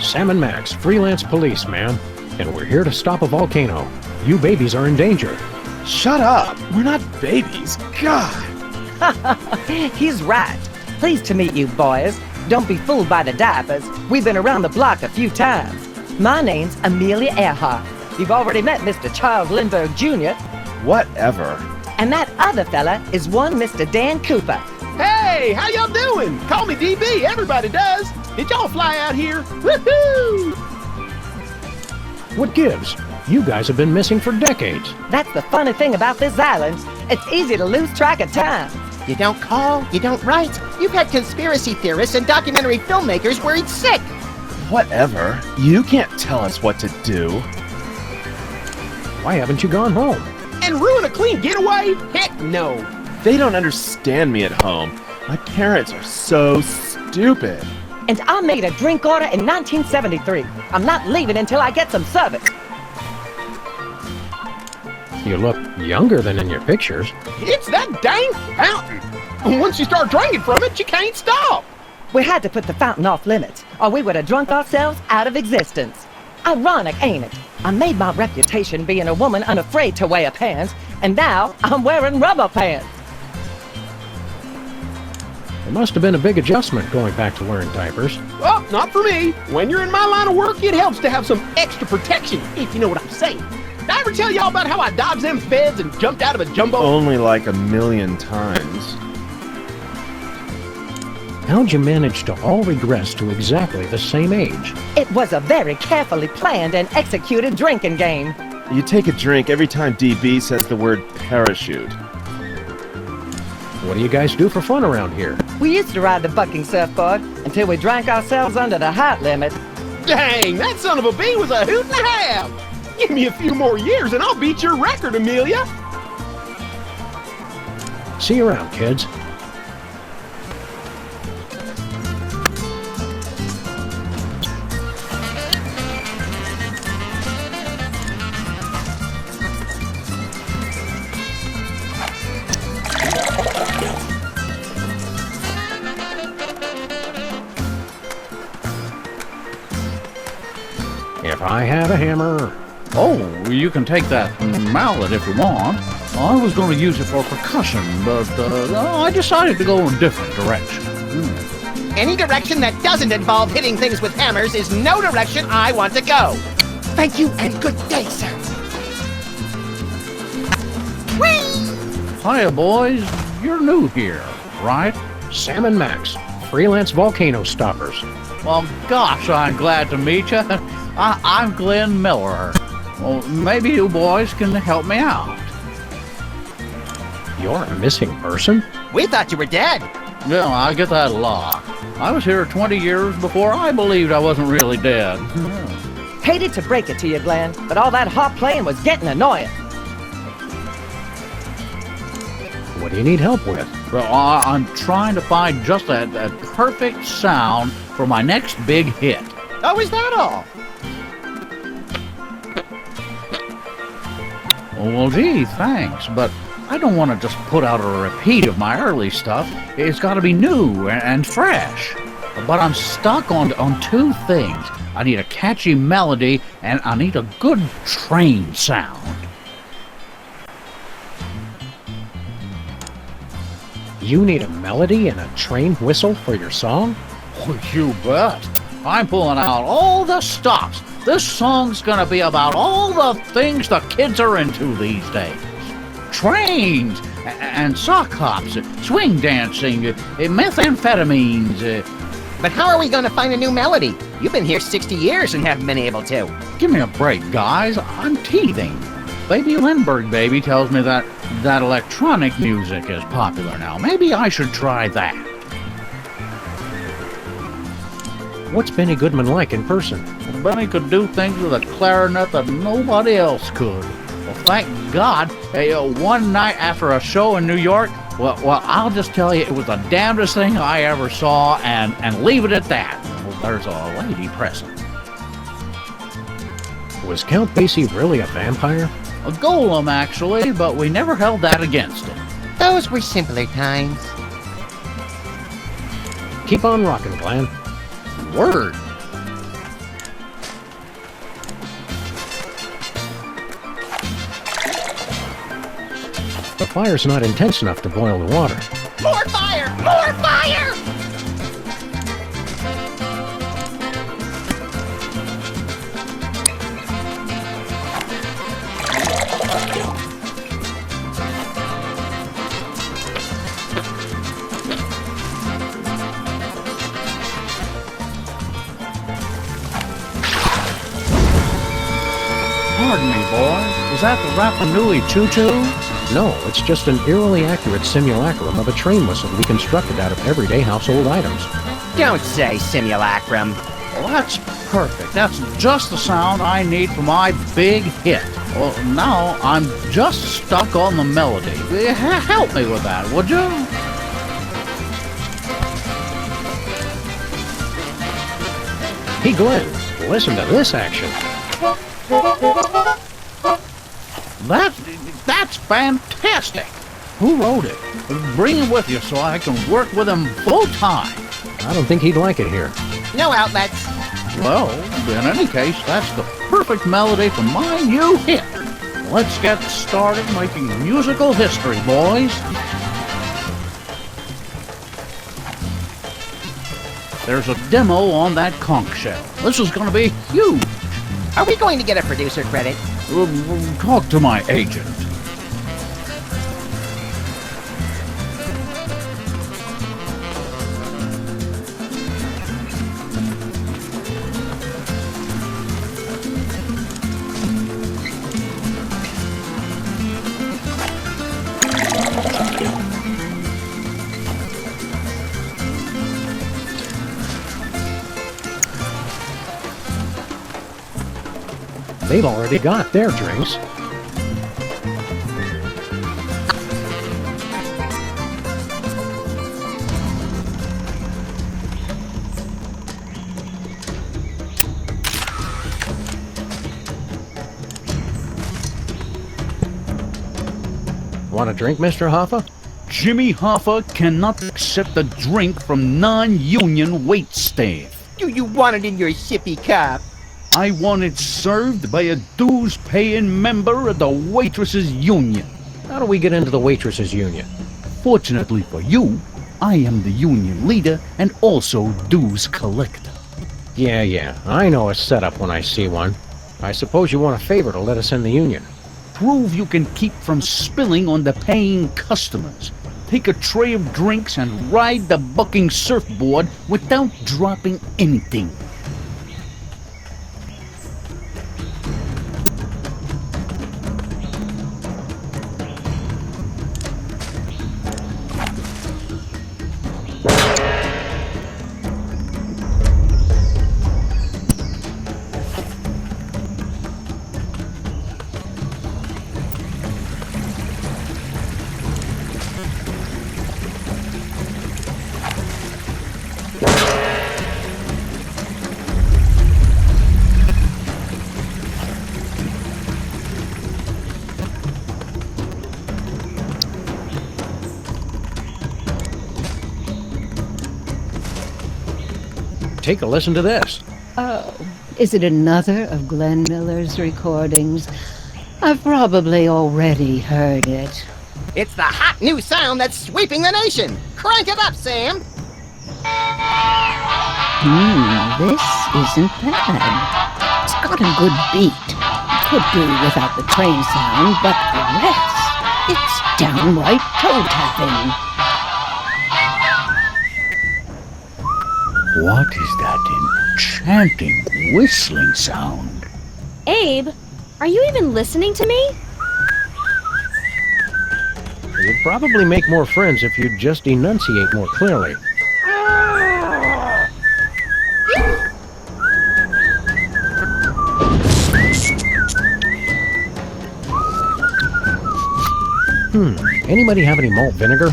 Sam and Max, freelance police, ma'am. And we're here to stop a volcano. You babies are in danger. Shut up! We're not babies. God! He's right. Pleased to meet you, boys. Don't be fooled by the diapers. We've been around the block a few times. My name's Amelia Earhart. You've already met Mr. Charles Lindbergh Jr. Whatever. And that other fella is one Mr. Dan Cooper. Hey, how y'all doing? Call me DB, everybody does. Did y'all fly out here? Woohoo! What gives? You guys have been missing for decades. That's the funny thing about this island. It's easy to lose track of time. You don't call, you don't write. You've had conspiracy theorists and documentary filmmakers worried sick. Whatever. You can't tell us what to do. Why haven't you gone home? And ruin a clean getaway? Heck no. They don't understand me at home. My parents are so stupid. And I made a drink order in 1973. I'm not leaving until I get some service. You look younger than in your pictures. It's that dang fountain. Once you start drinking from it, you can't stop. We had to put the fountain off limits, or we would have drunk ourselves out of existence. Ironic, ain't it? I made my reputation being a woman unafraid to wear pants, and now I'm wearing rubber pants. It must have been a big adjustment going back to wearing diapers. Well, not for me. When you're in my line of work, it helps to have some extra protection, if you know what I'm saying. Did I ever tell y'all about how I dodged them feds and jumped out of a jumbo? Only like 1,000,000 times. How'd you manage to all regress to exactly the same age? It was a very carefully planned and executed drinking game. You take a drink every time DB says the word parachute. What do you guys do for fun around here? We used to ride the bucking surfboard until we drank ourselves under the height limit. Dang, that son of a bee was a hoot and a half. Give me a few more years and I'll beat your record, Amelia. See you around, kids. If I had a hammer. Oh, you can take that mallet if you want. I was going to use it for percussion, but I decided to go in a different direction. Any direction that doesn't involve hitting things with hammers is no direction I want to go. Thank you and good day, sir. Whee! Hiya, boys. You're new here, right? Sam and Max, freelance volcano stoppers. Well, gosh, I'm glad to meet you. I'm Glenn Miller. Well, maybe you boys can help me out. You're a missing person? We thought you were dead. Yeah, I get that a lot. I was here 20 years before I believed I wasn't really dead. Hated to break it to you, Glenn, but all that harp playing was getting annoying. What do you need help with? Well, I'm trying to find just that perfect sound for my next big hit. Oh, is that all? Well, gee, thanks, but I don't want to just put out a repeat of my early stuff. It's got to be new and fresh. But I'm stuck on two things. I need a catchy melody, and I need a good train sound. You need a melody and a train whistle for your song? Oh, you bet. I'm pulling out all the stops. This song's gonna be about all the things the kids are into these days. Trains, and sock hops, swing dancing, methamphetamines. But how are we going to find a new melody? You've been here 60 years and haven't been able to. Give me a break, guys. I'm teething. Baby Lindbergh Baby tells me that electronic music is popular now. Maybe I should try that. What's Benny Goodman like in person? Well, Benny could do things with a clarinet that nobody else could. Well, thank God, one night after a show in New York, well, I'll just tell you, it was the damnedest thing I ever saw, and leave it at that. Well, there's a lady present. Was Count Basie really a vampire? A golem, actually, but we never held that against him. Those were simpler times. Keep on rocking, Glenn. Word. The fire's not intense enough to boil the water. More fire! More fire! boys? Is that the Rapa Nui Choo-Choo? No, it's just an eerily accurate simulacrum of a train whistle we constructed out of everyday household items. Don't say simulacrum. Well, that's perfect. That's just the sound I need for my big hit. Well, now I'm just stuck on the melody. Help me with that, would you? Hey, Glenn, listen to this action. That's fantastic. Who wrote it? Bring him with you so I can work with him full time. I don't think he'd like it here. No outlets. Well, in any case, that's the perfect melody for my new hit. Let's get started making musical history, boys. There's a demo on that conch shell. This is going to be huge. Are we going to get a producer credit? Talk to my agent. They've already got their drinks. Want a drink, Mr. Hoffa? Jimmy Hoffa cannot accept a drink from non-union waitstaff. Do you want it in your sippy cup? I want it served by a dues-paying member of the Waitresses Union. How do we get into the Waitresses Union? Fortunately for you, I am the union leader and also dues collector. Yeah, I know a setup when I see one. I suppose you want a favor to let us in the union. Prove you can keep from spilling on the paying customers. Take a tray of drinks and ride the bucking surfboard without dropping anything. Take a listen to this. Oh, is it another of Glenn Miller's recordings? I've probably already heard it. It's the hot new sound that's sweeping the nation. Crank it up, Sam. This isn't bad. It's got a good beat. Could do without the train sound, but the rest, it's downright toe-tapping. What is that enchanting whistling sound? Abe, are you even listening to me? You'd probably make more friends if you'd just enunciate more clearly. Anybody have any malt vinegar?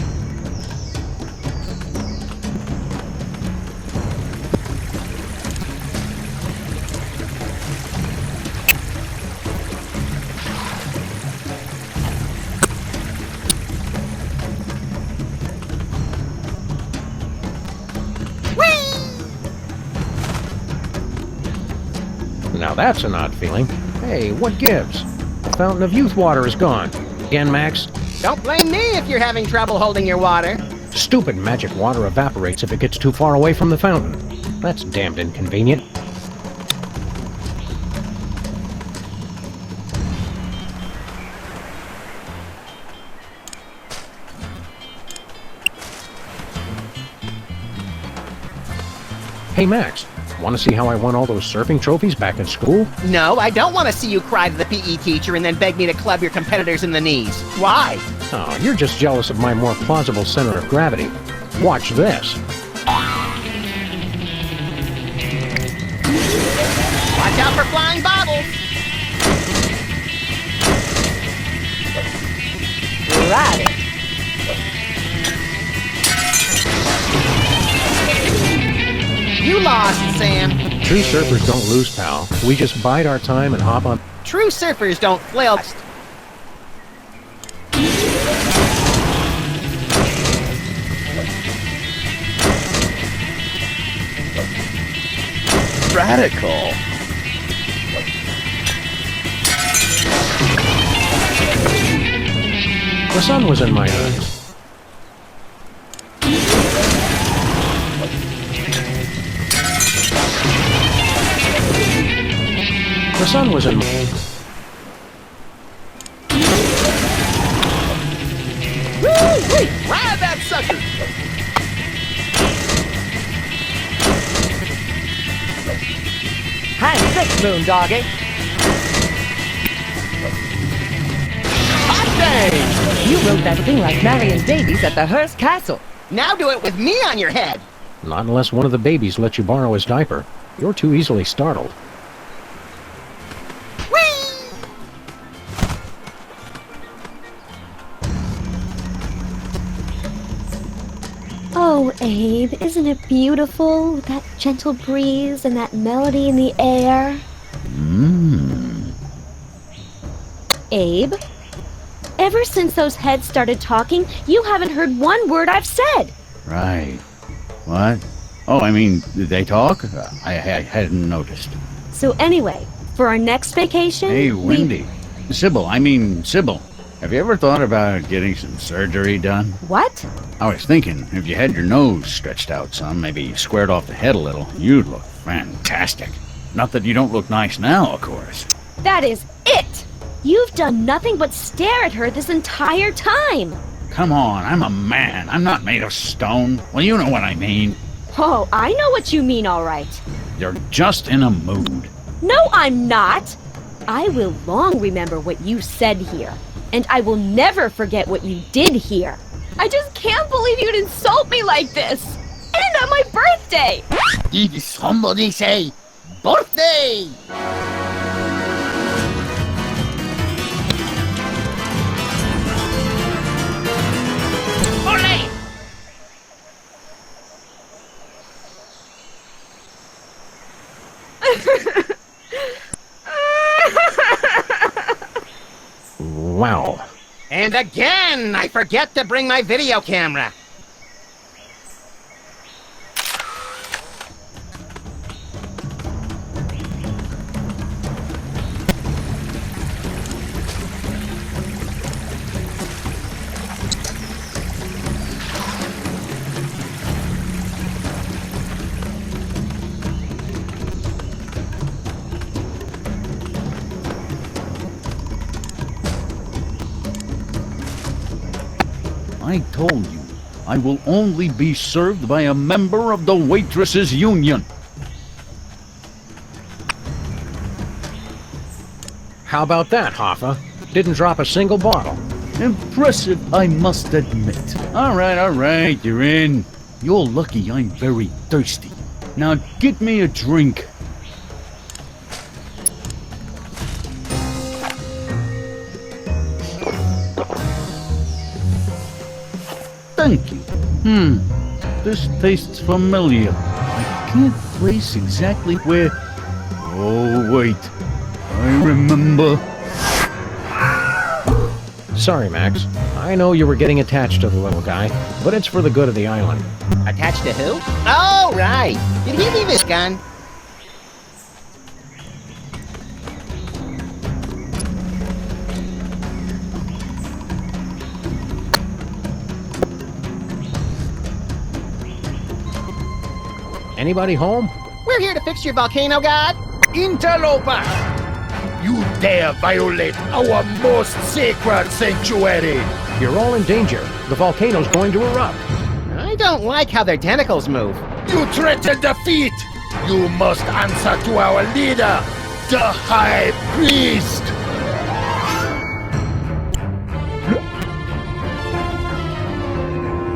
Now that's an odd feeling. Hey, what gives? The fountain of youth water is gone. Again, Max? Don't blame me if you're having trouble holding your water. Stupid magic water evaporates if it gets too far away from the fountain. That's damned inconvenient. Hey, Max, Want to see how I won all those surfing trophies back in school? No, I don't want to see you cry to the PE teacher and then beg me to club your competitors in the knees. Why? Oh, you're just jealous of my more plausible center of gravity. Watch this. Watch out for flying bottles. Right. You lost, Sam. True surfers don't lose, pal. We just bide our time and hop on. True surfers don't flail. Radical. The sun was in my eyes. The sun was in my... Woo-wee! Ride that sucker! Hang six, moon doggy. Hot dang! You wrote that thing like Marion Davies at the Hearst Castle. Now do it with me on your head. Not unless one of the babies lets you borrow his diaper. You're too easily startled. Oh, Abe, isn't it beautiful with that gentle breeze and that melody in the air? Abe, ever since those heads started talking, you haven't heard one word I've said. Right. What? Oh, I mean, did they talk? I hadn't noticed. So anyway, for our next vacation... Hey, Wendy. Sybil, have you ever thought about getting some surgery done? What? I was thinking, if you had your nose stretched out some, maybe squared off the head a little, you'd look fantastic. Not that you don't look nice now, of course. That is it! You've done nothing but stare at her this entire time! Come on, I'm a man. I'm not made of stone. Well, you know what I mean. Oh, I know what you mean, all right. You're just in a mood. No, I'm not! I will long remember what you said here. And I will never forget what you did here. I just can't believe you'd insult me like this! And on my birthday! Did somebody say birthday? Ole! Wow. And again, I forget to bring my video camera. I told you, I will only be served by a member of the Waitresses Union. How about that, Hoffa? Didn't drop a single bottle. Impressive, I must admit. All right, you're in. You're lucky I'm very thirsty. Now get me a drink. Thank you. This tastes familiar. I can't place exactly where... Oh, wait. I remember. Sorry, Max. I know you were getting attached to the little guy, but it's for the good of the island. Attached to who? Oh, right. Did he leave his gun? Anybody home? We're here to fix your volcano, God. Interloper! You dare violate our most sacred sanctuary! You're all in danger. The volcano's going to erupt. I don't like how their tentacles move. You threaten defeat! You must answer to our leader, the High Priest!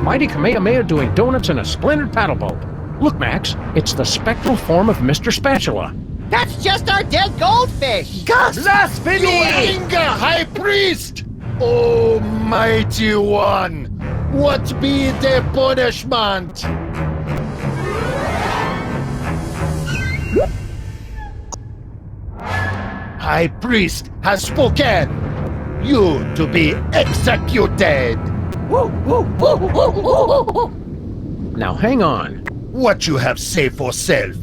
Mighty Kamehameha doing donuts in a splendid paddle boat. Look, Max, it's the spectral form of Mr. Spatula. That's just our dead goldfish! Gus! Blasphemy! You anger, High Priest! Oh, Mighty One! What be the punishment? High Priest has spoken! You to be executed! Now hang on. What you have say for self?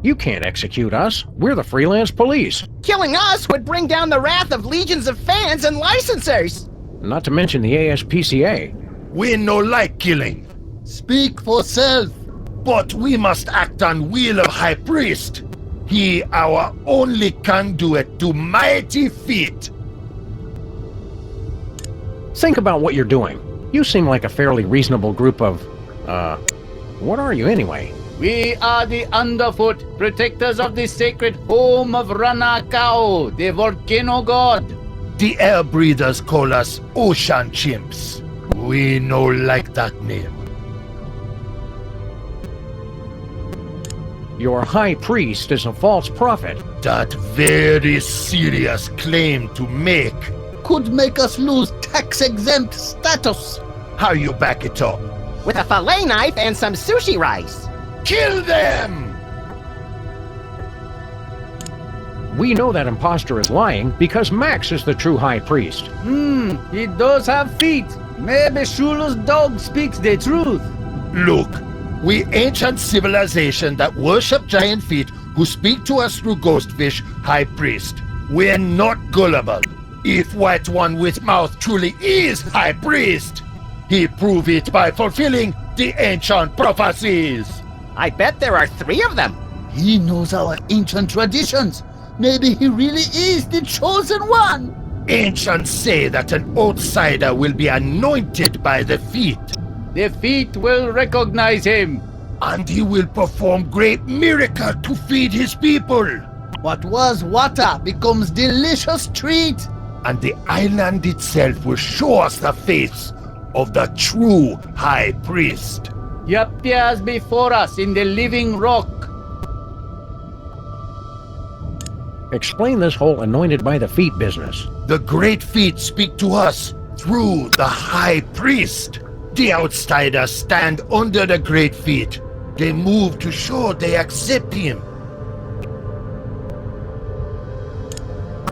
You can't execute us. We're the freelance police. Killing us would bring down the wrath of legions of fans and licensors! Not to mention the ASPCA. We no like killing. Speak for self. But we must act on will of High Priest. He our only conduit to mighty feat. Think about what you're doing. You seem like a fairly reasonable group of, what are you anyway? We are the Underfoot, protectors of the sacred home of Ranakao, the volcano god. The air breathers call us ocean chimps. We no like that name. Your high priest is a false prophet. That very serious claim to make could make us lose tax-exempt status. How you back it up? With a fillet knife and some sushi rice. Kill them! We know that imposter is lying because Max is the true high priest. He does have feet. Maybe Shula's dog speaks the truth. Look, we ancient civilization that worship giant feet who speak to us through ghostfish, high priest. We're not gullible. If White One with mouth truly is high priest, he prove it by fulfilling the ancient prophecies. I bet there are 3 of them. He knows our ancient traditions. Maybe he really is the chosen one. Ancients say that an outsider will be anointed by the feet. The feet will recognize him. And he will perform great miracle to feed his people. What was water becomes delicious treat. And the island itself will show us the face of the true high priest. He appears before us in the living rock. Explain this whole anointed by the feet business. The great feet speak to us through the high priest. The outsiders stand under the great feet. They move to show they accept him.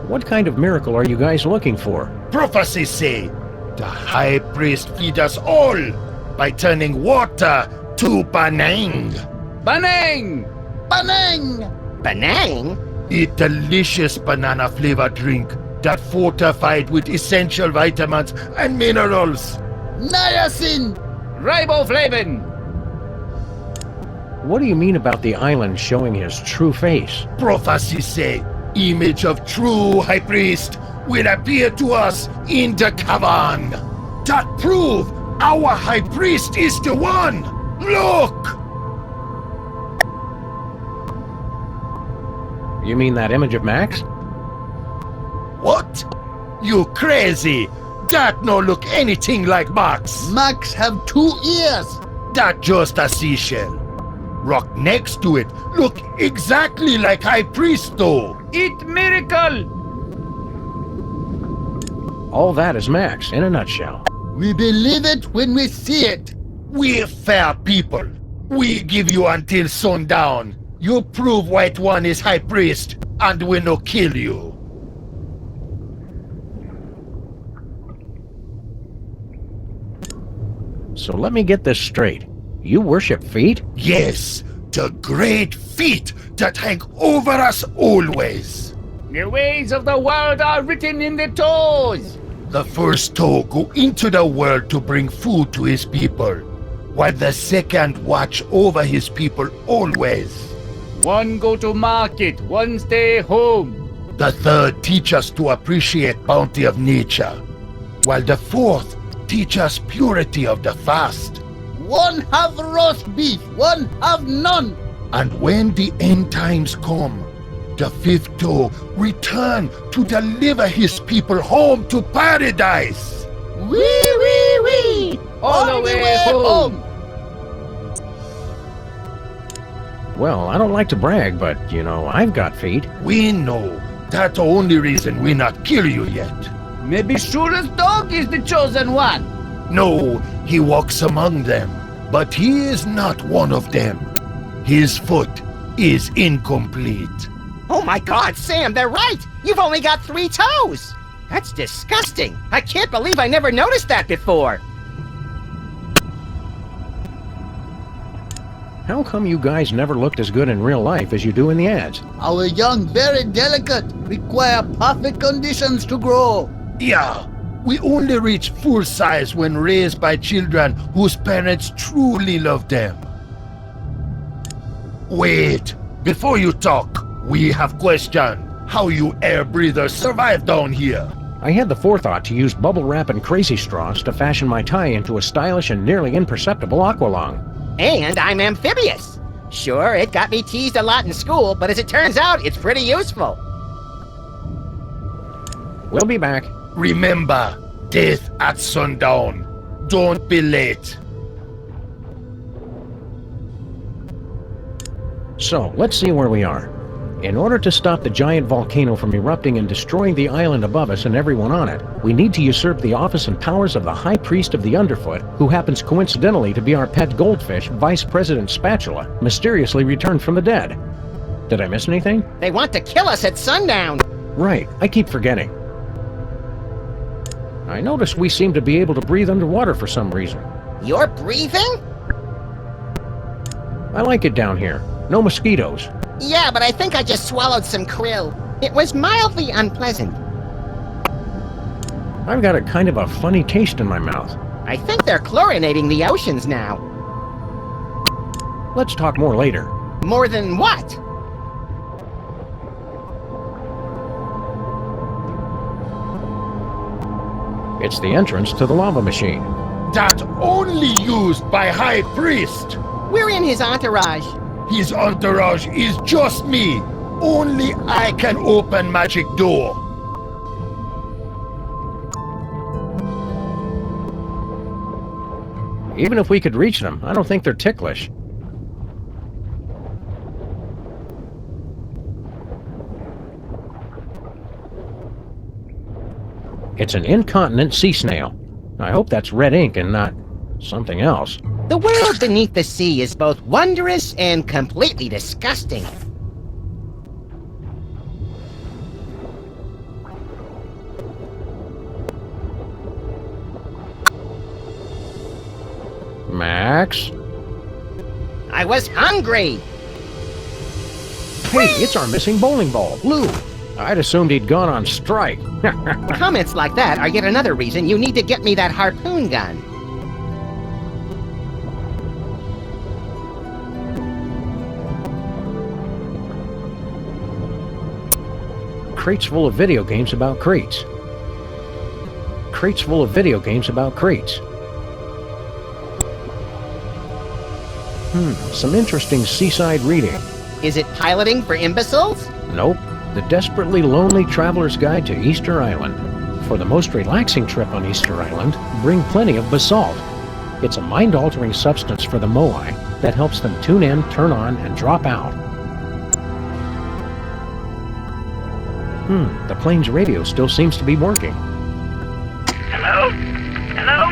What kind of miracle are you guys looking for? Prophecies say the high priest feed us all by turning water to banang. Banang! Banang! Banang? A delicious banana flavored drink that fortified with essential vitamins and minerals. Niacin! Riboflavin! What do you mean about the island showing his true face? Prophecies say image of true high priest will appear to us in the cavern. That prove our high priest is the one. Look! You mean that image of Max? What? You crazy? That no look anything like Max. Max have 2 ears. That just a seashell. Rock next to it look exactly like high priest though. It miracle! All that is Max in a nutshell. We believe it when we see it. We're fair people. We give you until sundown. You prove White One is high priest, and we no kill you. So let me get this straight. You worship feet? Yes, the great feet that hang over us always. The ways of the world are written in the toes. The first toe go into the world to bring food to his people, while the second watch over his people always. One go to market, one stay home. The third teach us to appreciate bounty of nature, while the fourth teach us purity of the fast. One have roast beef, one have none. And when the end times come, the fifth toe return to deliver his people home to paradise. Wee, wee, wee! All the way home. Well, I don't like to brag, but, I've got feet. We know. That's the only reason we not kill you yet. Maybe Shula's dog is the chosen one. No, he walks among them, but he is not one of them. His foot is incomplete. Oh my God, Sam, they're right! You've only got 3 toes! That's disgusting! I can't believe I never noticed that before! How come you guys never looked as good in real life as you do in the ads? Our young, very delicate, require perfect conditions to grow. Yeah, we only reach full size when raised by children whose parents truly love them. Wait, before you talk, we have question. How you air breathers survive down here? I had the forethought to use bubble wrap and crazy straws to fashion my tie into a stylish and nearly imperceptible aqualung. And I'm amphibious. Sure, it got me teased a lot in school, but as it turns out, it's pretty useful. We'll be back. Remember, death at sundown. Don't be late. So, let's see where we are. In order to stop the giant volcano from erupting and destroying the island above us and everyone on it, we need to usurp the office and powers of the High Priest of the Underfoot, who happens coincidentally to be our pet goldfish, Vice President Spatula, mysteriously returned from the dead. Did I miss anything? They want to kill us at sundown! Right, I keep forgetting. I noticed we seem to be able to breathe underwater for some reason. You're breathing? I like it down here. No mosquitoes. Yeah, but I think I just swallowed some krill. It was mildly unpleasant. I've got a kind of a funny taste in my mouth. I think they're chlorinating the oceans now. Let's talk more later. More than what? It's the entrance to the lava machine. That only used by High Priest. We're in his entourage. His entourage is just me. Only I can open magic door. Even if we could reach them, I don't think they're ticklish. It's an incontinent sea snail. I hope that's red ink and not something else. The world beneath the sea is both wondrous and completely disgusting. Max? I was hungry! Hey, it's our missing bowling ball, Blue. I'd assumed he'd gone on strike. Comments like that are yet another reason you need to get me that harpoon gun. Crates full of video games about crates. Crates full of video games about crates. Some interesting seaside reading. Is it piloting for imbeciles? Nope. The Desperately Lonely Traveler's Guide to Easter Island. For the most relaxing trip on Easter Island, bring plenty of basalt. It's a mind-altering substance for the Moai that helps them tune in, turn on, and drop out. The plane's radio still seems to be working. Hello? Hello?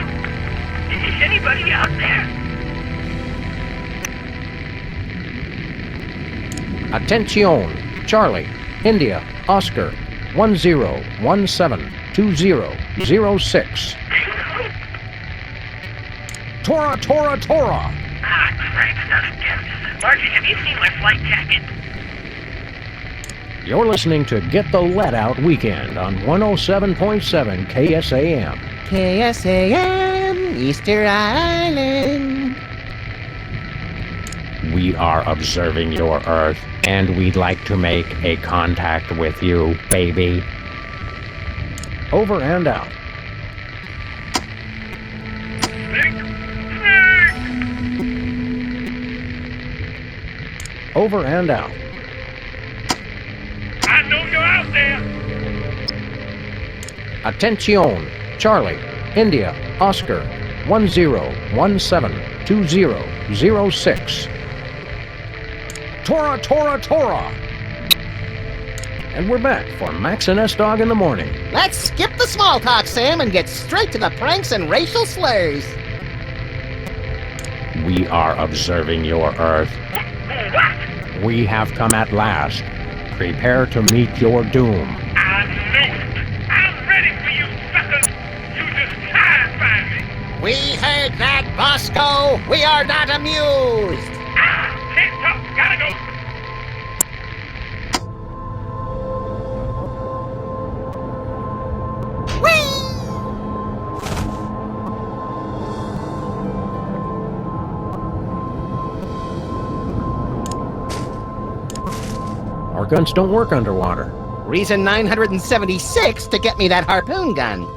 Is anybody out there? Attention! Charlie, India, Oscar, 10172006. Tora, Tora, Tora! Ah, Christ, not again. Margie, have you seen my flight jacket? You're listening to Get the Let Out Weekend on 107.7 KSAM. KSAM, Easter Island. We are observing your Earth, and we'd like to make a contact with you, baby. Over and out. Over and out. I know you're out there. Attention, Charlie, India, Oscar, 10172006. Tora, Tora, Tora! And we're back for Max and S-Dog in the morning. Let's skip the small talk, Sam, and get straight to the pranks and racial slurs. We are observing your Earth. We have come at last. Prepare to meet your doom. I knew it. I'm ready for you suckers. You just can't find me. We heard that, Bosco. We are not amused. Can't talk. Gotta go. Our guns don't work underwater. Reason 976 to get me that harpoon gun.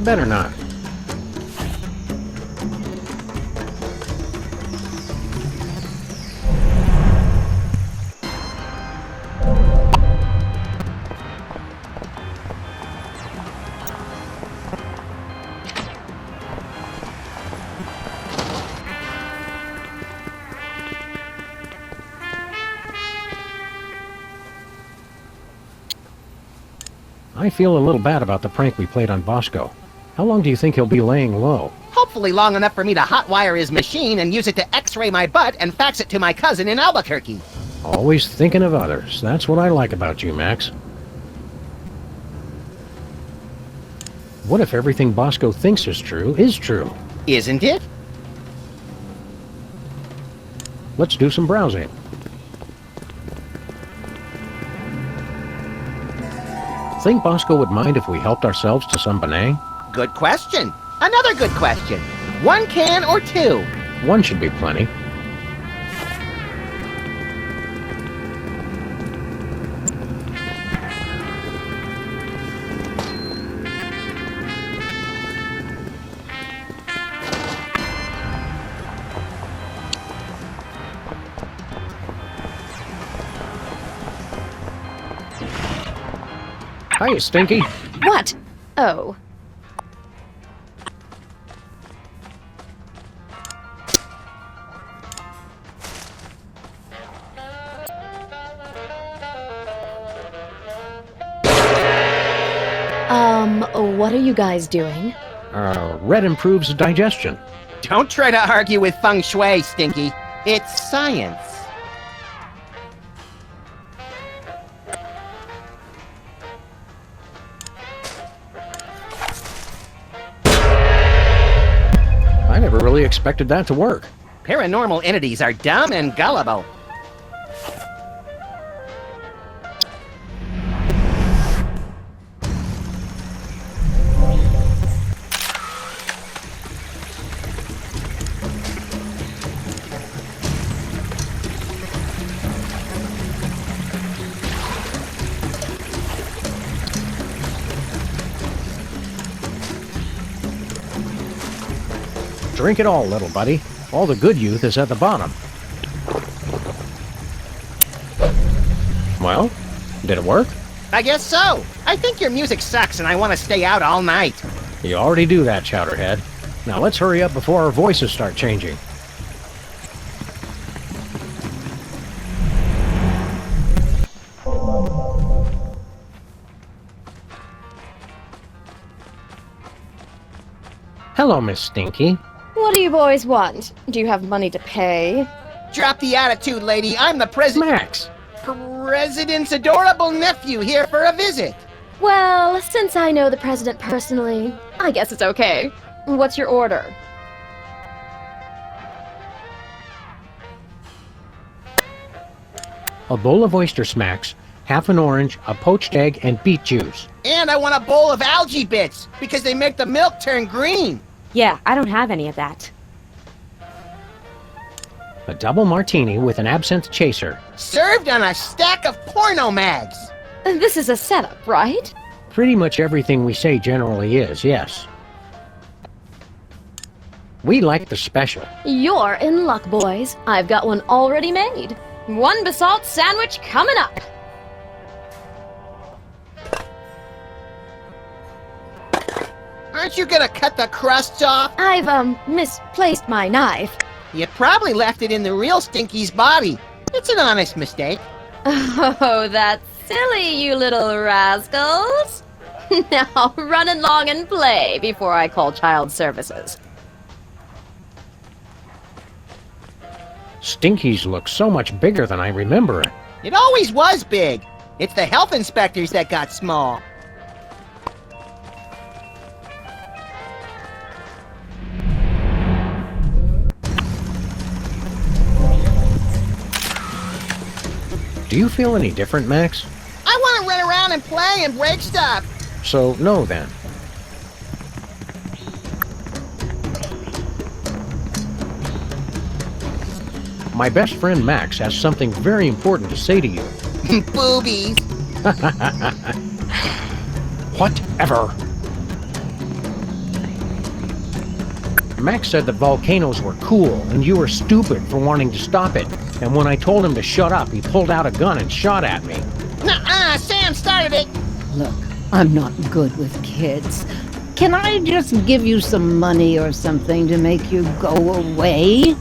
Better not. I feel a little bad about the prank we played on Bosco. How long do you think he'll be laying low? Hopefully long enough for me to hotwire his machine and use it to x-ray my butt and fax it to my cousin in Albuquerque. Always thinking of others. That's what I like about you, Max. What if everything Bosco thinks is true? Isn't it? Let's do some browsing. Think Bosco would mind if we helped ourselves to some Benet? Good question. Another good question. 1 can or 2? 1 should be plenty. Hiya, Stinky. What? Oh. What are you guys doing? Red improves digestion. Don't try to argue with feng shui, Stinky. It's science. I never really expected that to work. Paranormal entities are dumb and gullible. Drink it all, little buddy. All the good youth is at the bottom. Well, did it work? I guess so. I think your music sucks and I want to stay out all night. You already do that, Chowderhead. Now let's hurry up before our voices start changing. Hello, Miss Stinky. What do you boys want? Do you have money to pay? Drop the attitude, lady. I'm the president. Max, President's adorable nephew here for a visit. Well, since I know the president personally, I guess it's okay. What's your order? A bowl of oyster smacks, half an orange, a poached egg, and beet juice. And I want a bowl of algae bits, because they make the milk turn green. Yeah, I don't have any of that. A double martini with an absinthe chaser. Served on a stack of porno mags. This is a setup, right? Pretty much everything we say generally is, yes. We like the special. You're in luck, boys. I've got one already made. One basalt sandwich coming up. Aren't you gonna cut the crusts off? I've, misplaced my knife. You probably left it in the real Stinky's body. It's an honest mistake. Oh, that's silly, you little rascals. Now, run along and play before I call child services. Stinky's look so much bigger than I remember it. It always was big. It's the health inspectors that got small. Do you feel any different, Max? I want to run around and play and break stuff. So, no then. My best friend Max has something very important to say to you. Boobies. Whatever. Max said that volcanoes were cool and you were stupid for wanting to stop it. And when I told him to shut up, he pulled out a gun and shot at me. Nuh-uh, Sam started it. Look, I'm not good with kids. Can I just give you some money or something to make you go away?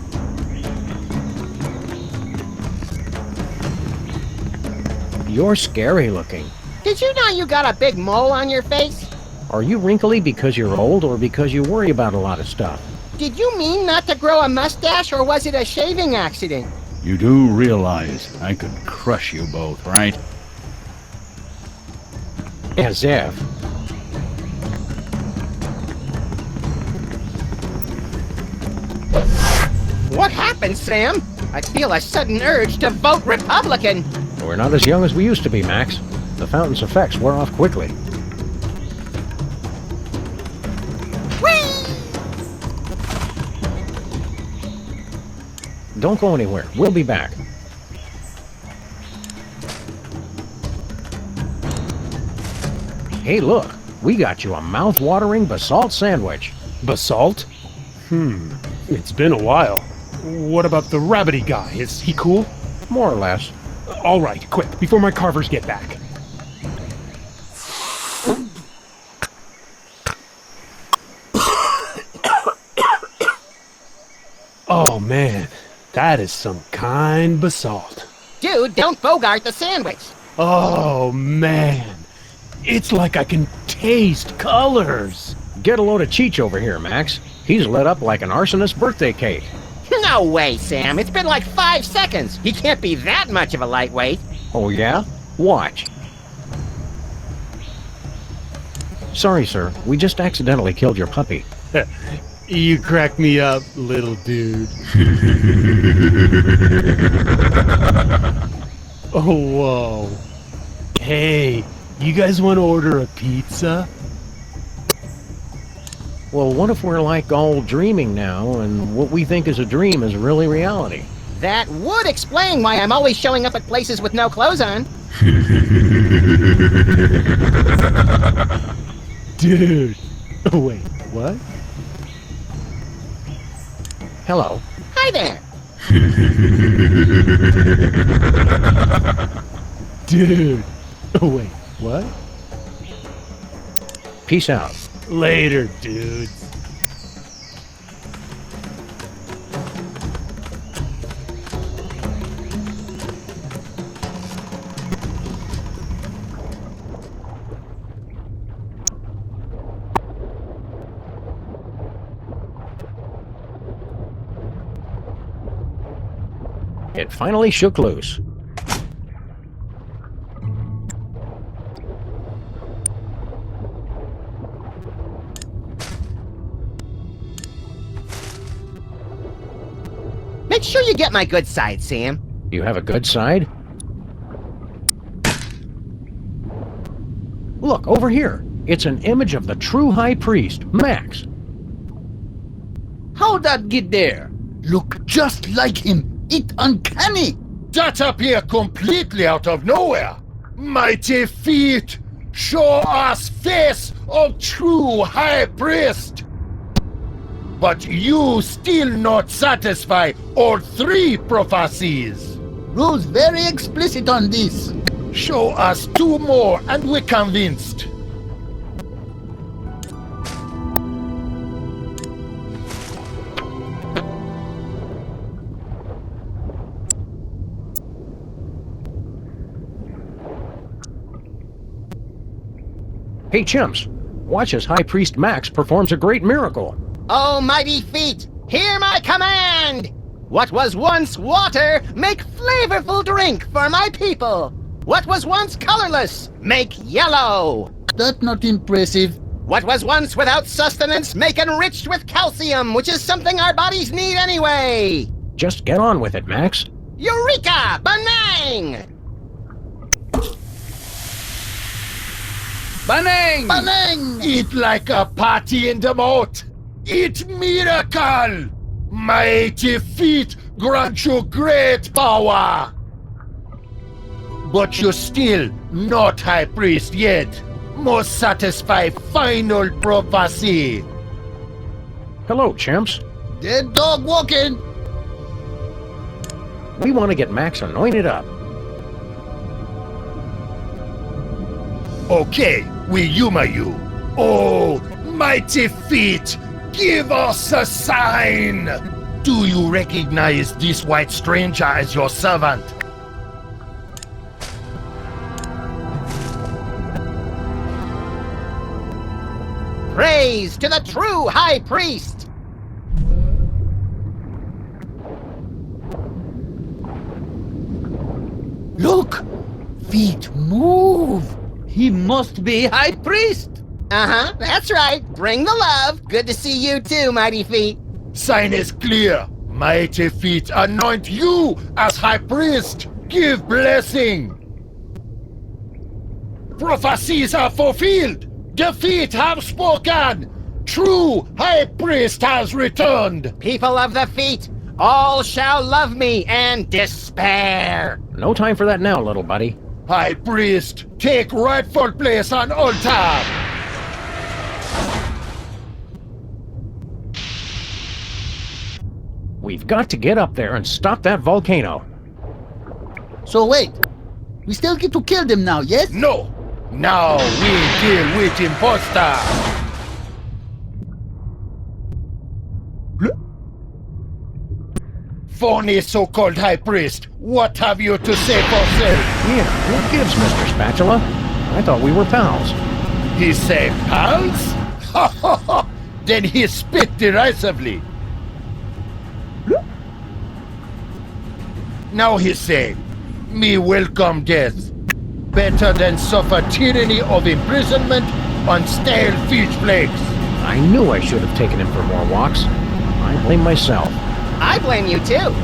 You're scary looking. Did you know you got a big mole on your face? Are you wrinkly because you're old or because you worry about a lot of stuff? Did you mean not to grow a mustache, or was it a shaving accident? You do realize I could crush you both, right? As if. What happened, Sam? I feel a sudden urge to vote Republican. We're not as young as we used to be, Max. The fountain's effects wear off quickly. Whee! Don't go anywhere. We'll be back. Hey, look. We got you a mouth-watering basalt sandwich. Basalt? It's been a while. What about the rabbity guy? Is he cool? More or less. All right, quick, before my carvers get back. Oh, man. That is some kind basalt. Dude, don't bogart the sandwich. Oh, man. It's like I can taste colors. Get a load of Cheech over here, Max. He's lit up like an arsonist's birthday cake. No way, Sam. It's been like 5 seconds. He can't be that much of a lightweight. Oh, yeah? Watch. Sorry, sir. We just accidentally killed your puppy. You crack me up, little dude. Oh, whoa. Hey, you guys want to order a pizza? Well, what if we're like all dreaming now, and what we think is a dream is really reality? That would explain why I'm always showing up at places with no clothes on. Dude. Wait, what? Hello. Hi there. Dude. Wait, what? Peace out. Later, dudes. It finally shook loose. Make sure you get my good side, Sam. You have a good side? Look, over here. It's an image of the true High Priest, Max. How'd that get there? Look just like him. It uncanny. That appear completely out of nowhere. Mighty feet, show us face of true High Priest. But you still not satisfy all three prophecies. Rules very explicit on this. Show us two more and we're convinced. Hey, chimps, watch as High Priest Max performs a great miracle. Oh, mighty feet, hear my command! What was once water, make flavorful drink for my people. What was once colorless, make yellow. That not impressive. What was once without sustenance, make enriched with calcium, which is something our bodies need anyway. Just get on with it, Max. Eureka! Banang! Banang! Banang! Eat like a party in the moat. Eat miracle! Mighty feet grant you great power. But you're still not High Priest yet. Must satisfy final prophecy. Hello, chimps. Dead dog walking. We want to get Max anointed up. Okay, we humor you. Oh, mighty feet, give us a sign. Do you recognize this white stranger as your servant? Praise to the true High Priest! Look! Feet move! He must be High Priest! Uh-huh, that's right. Bring the love. Good to see you too, mighty feet. Sign is clear. Mighty feet anoint you as High Priest. Give blessing. Prophecies are fulfilled. The feet have spoken. True High Priest has returned. People of the feet, all shall love me and despair. No time for that now, little buddy. High Priest, take rightful place on altar. We've got to get up there and stop that volcano. So wait, we still get to kill them now, yes? No. Now we deal with imposter. Phony so-called High Priest, what have you to say for self? Yeah, what gives, Mr. Spatula? I thought we were pals. He say pals? Ha ha ha! Then he spit derisively. Now he say, me welcome death. Better than suffer tyranny of imprisonment on stale fish flakes. I knew I should have taken him for more walks. I blame myself. I blame you too.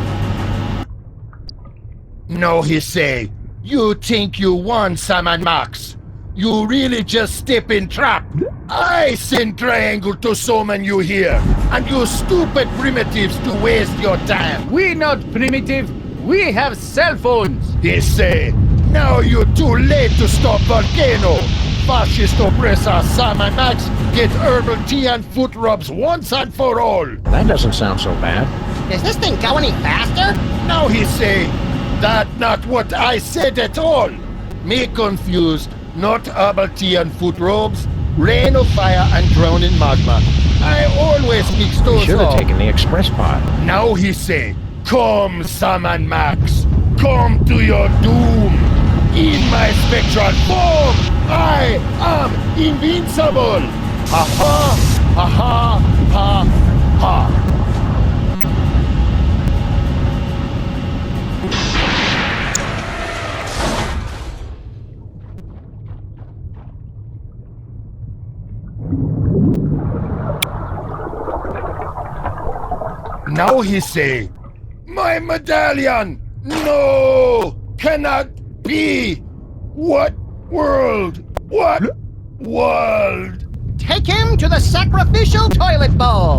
No, he say, you think you won, Sam and Max. You really just step in trap. I send Triangle to summon you here, and you stupid primitives to waste your time. We not primitive. We have cell phones. He say, now you're too late to stop volcano. Fascist oppressor Sam and Max get herbal tea and foot rubs once and for all. That doesn't sound so bad. Does this thing go any faster? Now he say, that not what I said at all. Me confused, not herbal tea and foot robes, rain of fire and drowning magma. I always mix those Should have up. taken the express pod. Now he say, come Sam and Max, come to your doom. In my spectral form, I am invincible. Ha ha, ha ha, ha ha. Now he say, My medallion! No! Cannot be! What world? What world? Take him to the sacrificial toilet bowl!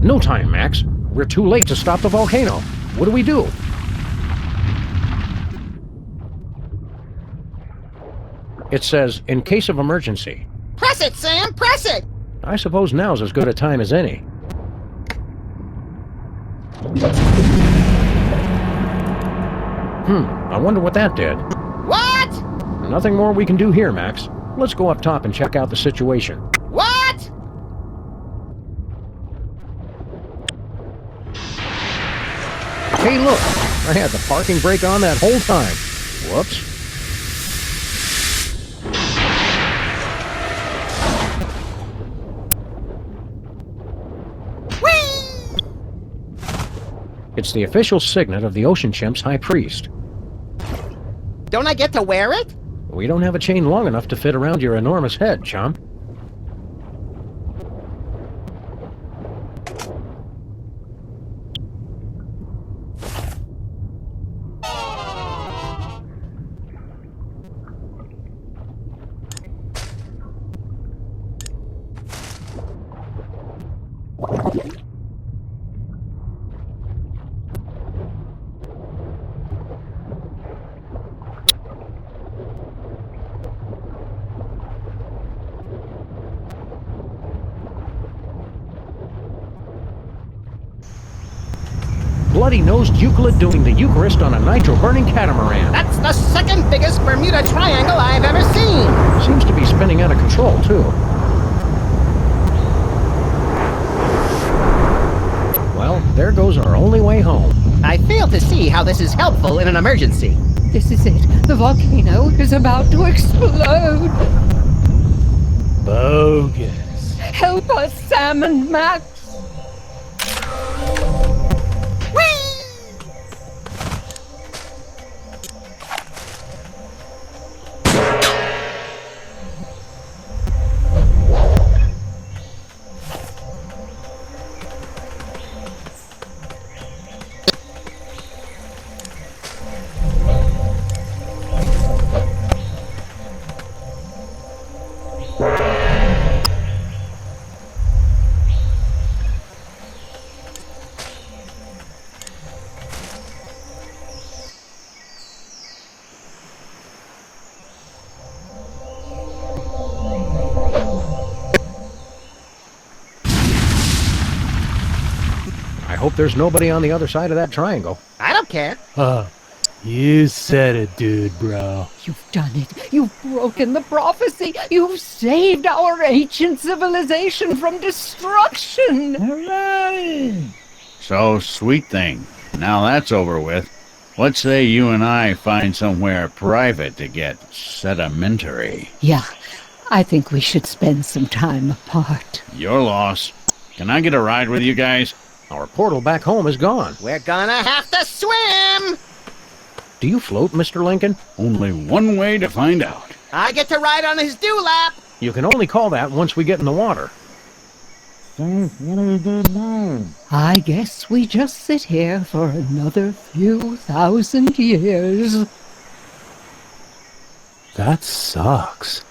No time, Max. We're too late to stop the volcano. What do we do? It says, in case of emergency. Press it, Sam! Press it! I suppose now's as good a time as any. I wonder what that did. What? Nothing more we can do here, Max. Let's go up top and check out the situation. What? Hey, look! I had the parking brake on that whole time. Whoops. It's the official signet of the Ocean Chimp's High Priest. Don't I get to wear it? We don't have a chain long enough to fit around your enormous head, chum. Bloody-nosed Euclid doing the Eucharist on a nitro-burning catamaran. That's the second biggest Bermuda Triangle I've ever seen! Seems to be spinning out of control, too. Well, there goes our only way home. I fail to see how this is helpful in an emergency. This is it. The volcano is about to explode. Bogus. Help us, Sam and Max. I hope there's nobody on the other side of that triangle. I don't care. You said it, dude, bro. You've done it. You've broken the prophecy. You've saved our ancient civilization from destruction. Hooray! So, sweet thing. Now that's over with. Let's say you and I find somewhere private to get sedimentary. Yeah, I think we should spend some time apart. Your loss. Can I get a ride with you guys? Our portal back home is gone. We're gonna have to swim! Do you float, Mr. Lincoln? Only one way to find out. I get to ride on his dewlap! You can only call that once we get in the water. I guess we just sit here for another few thousand years. That sucks.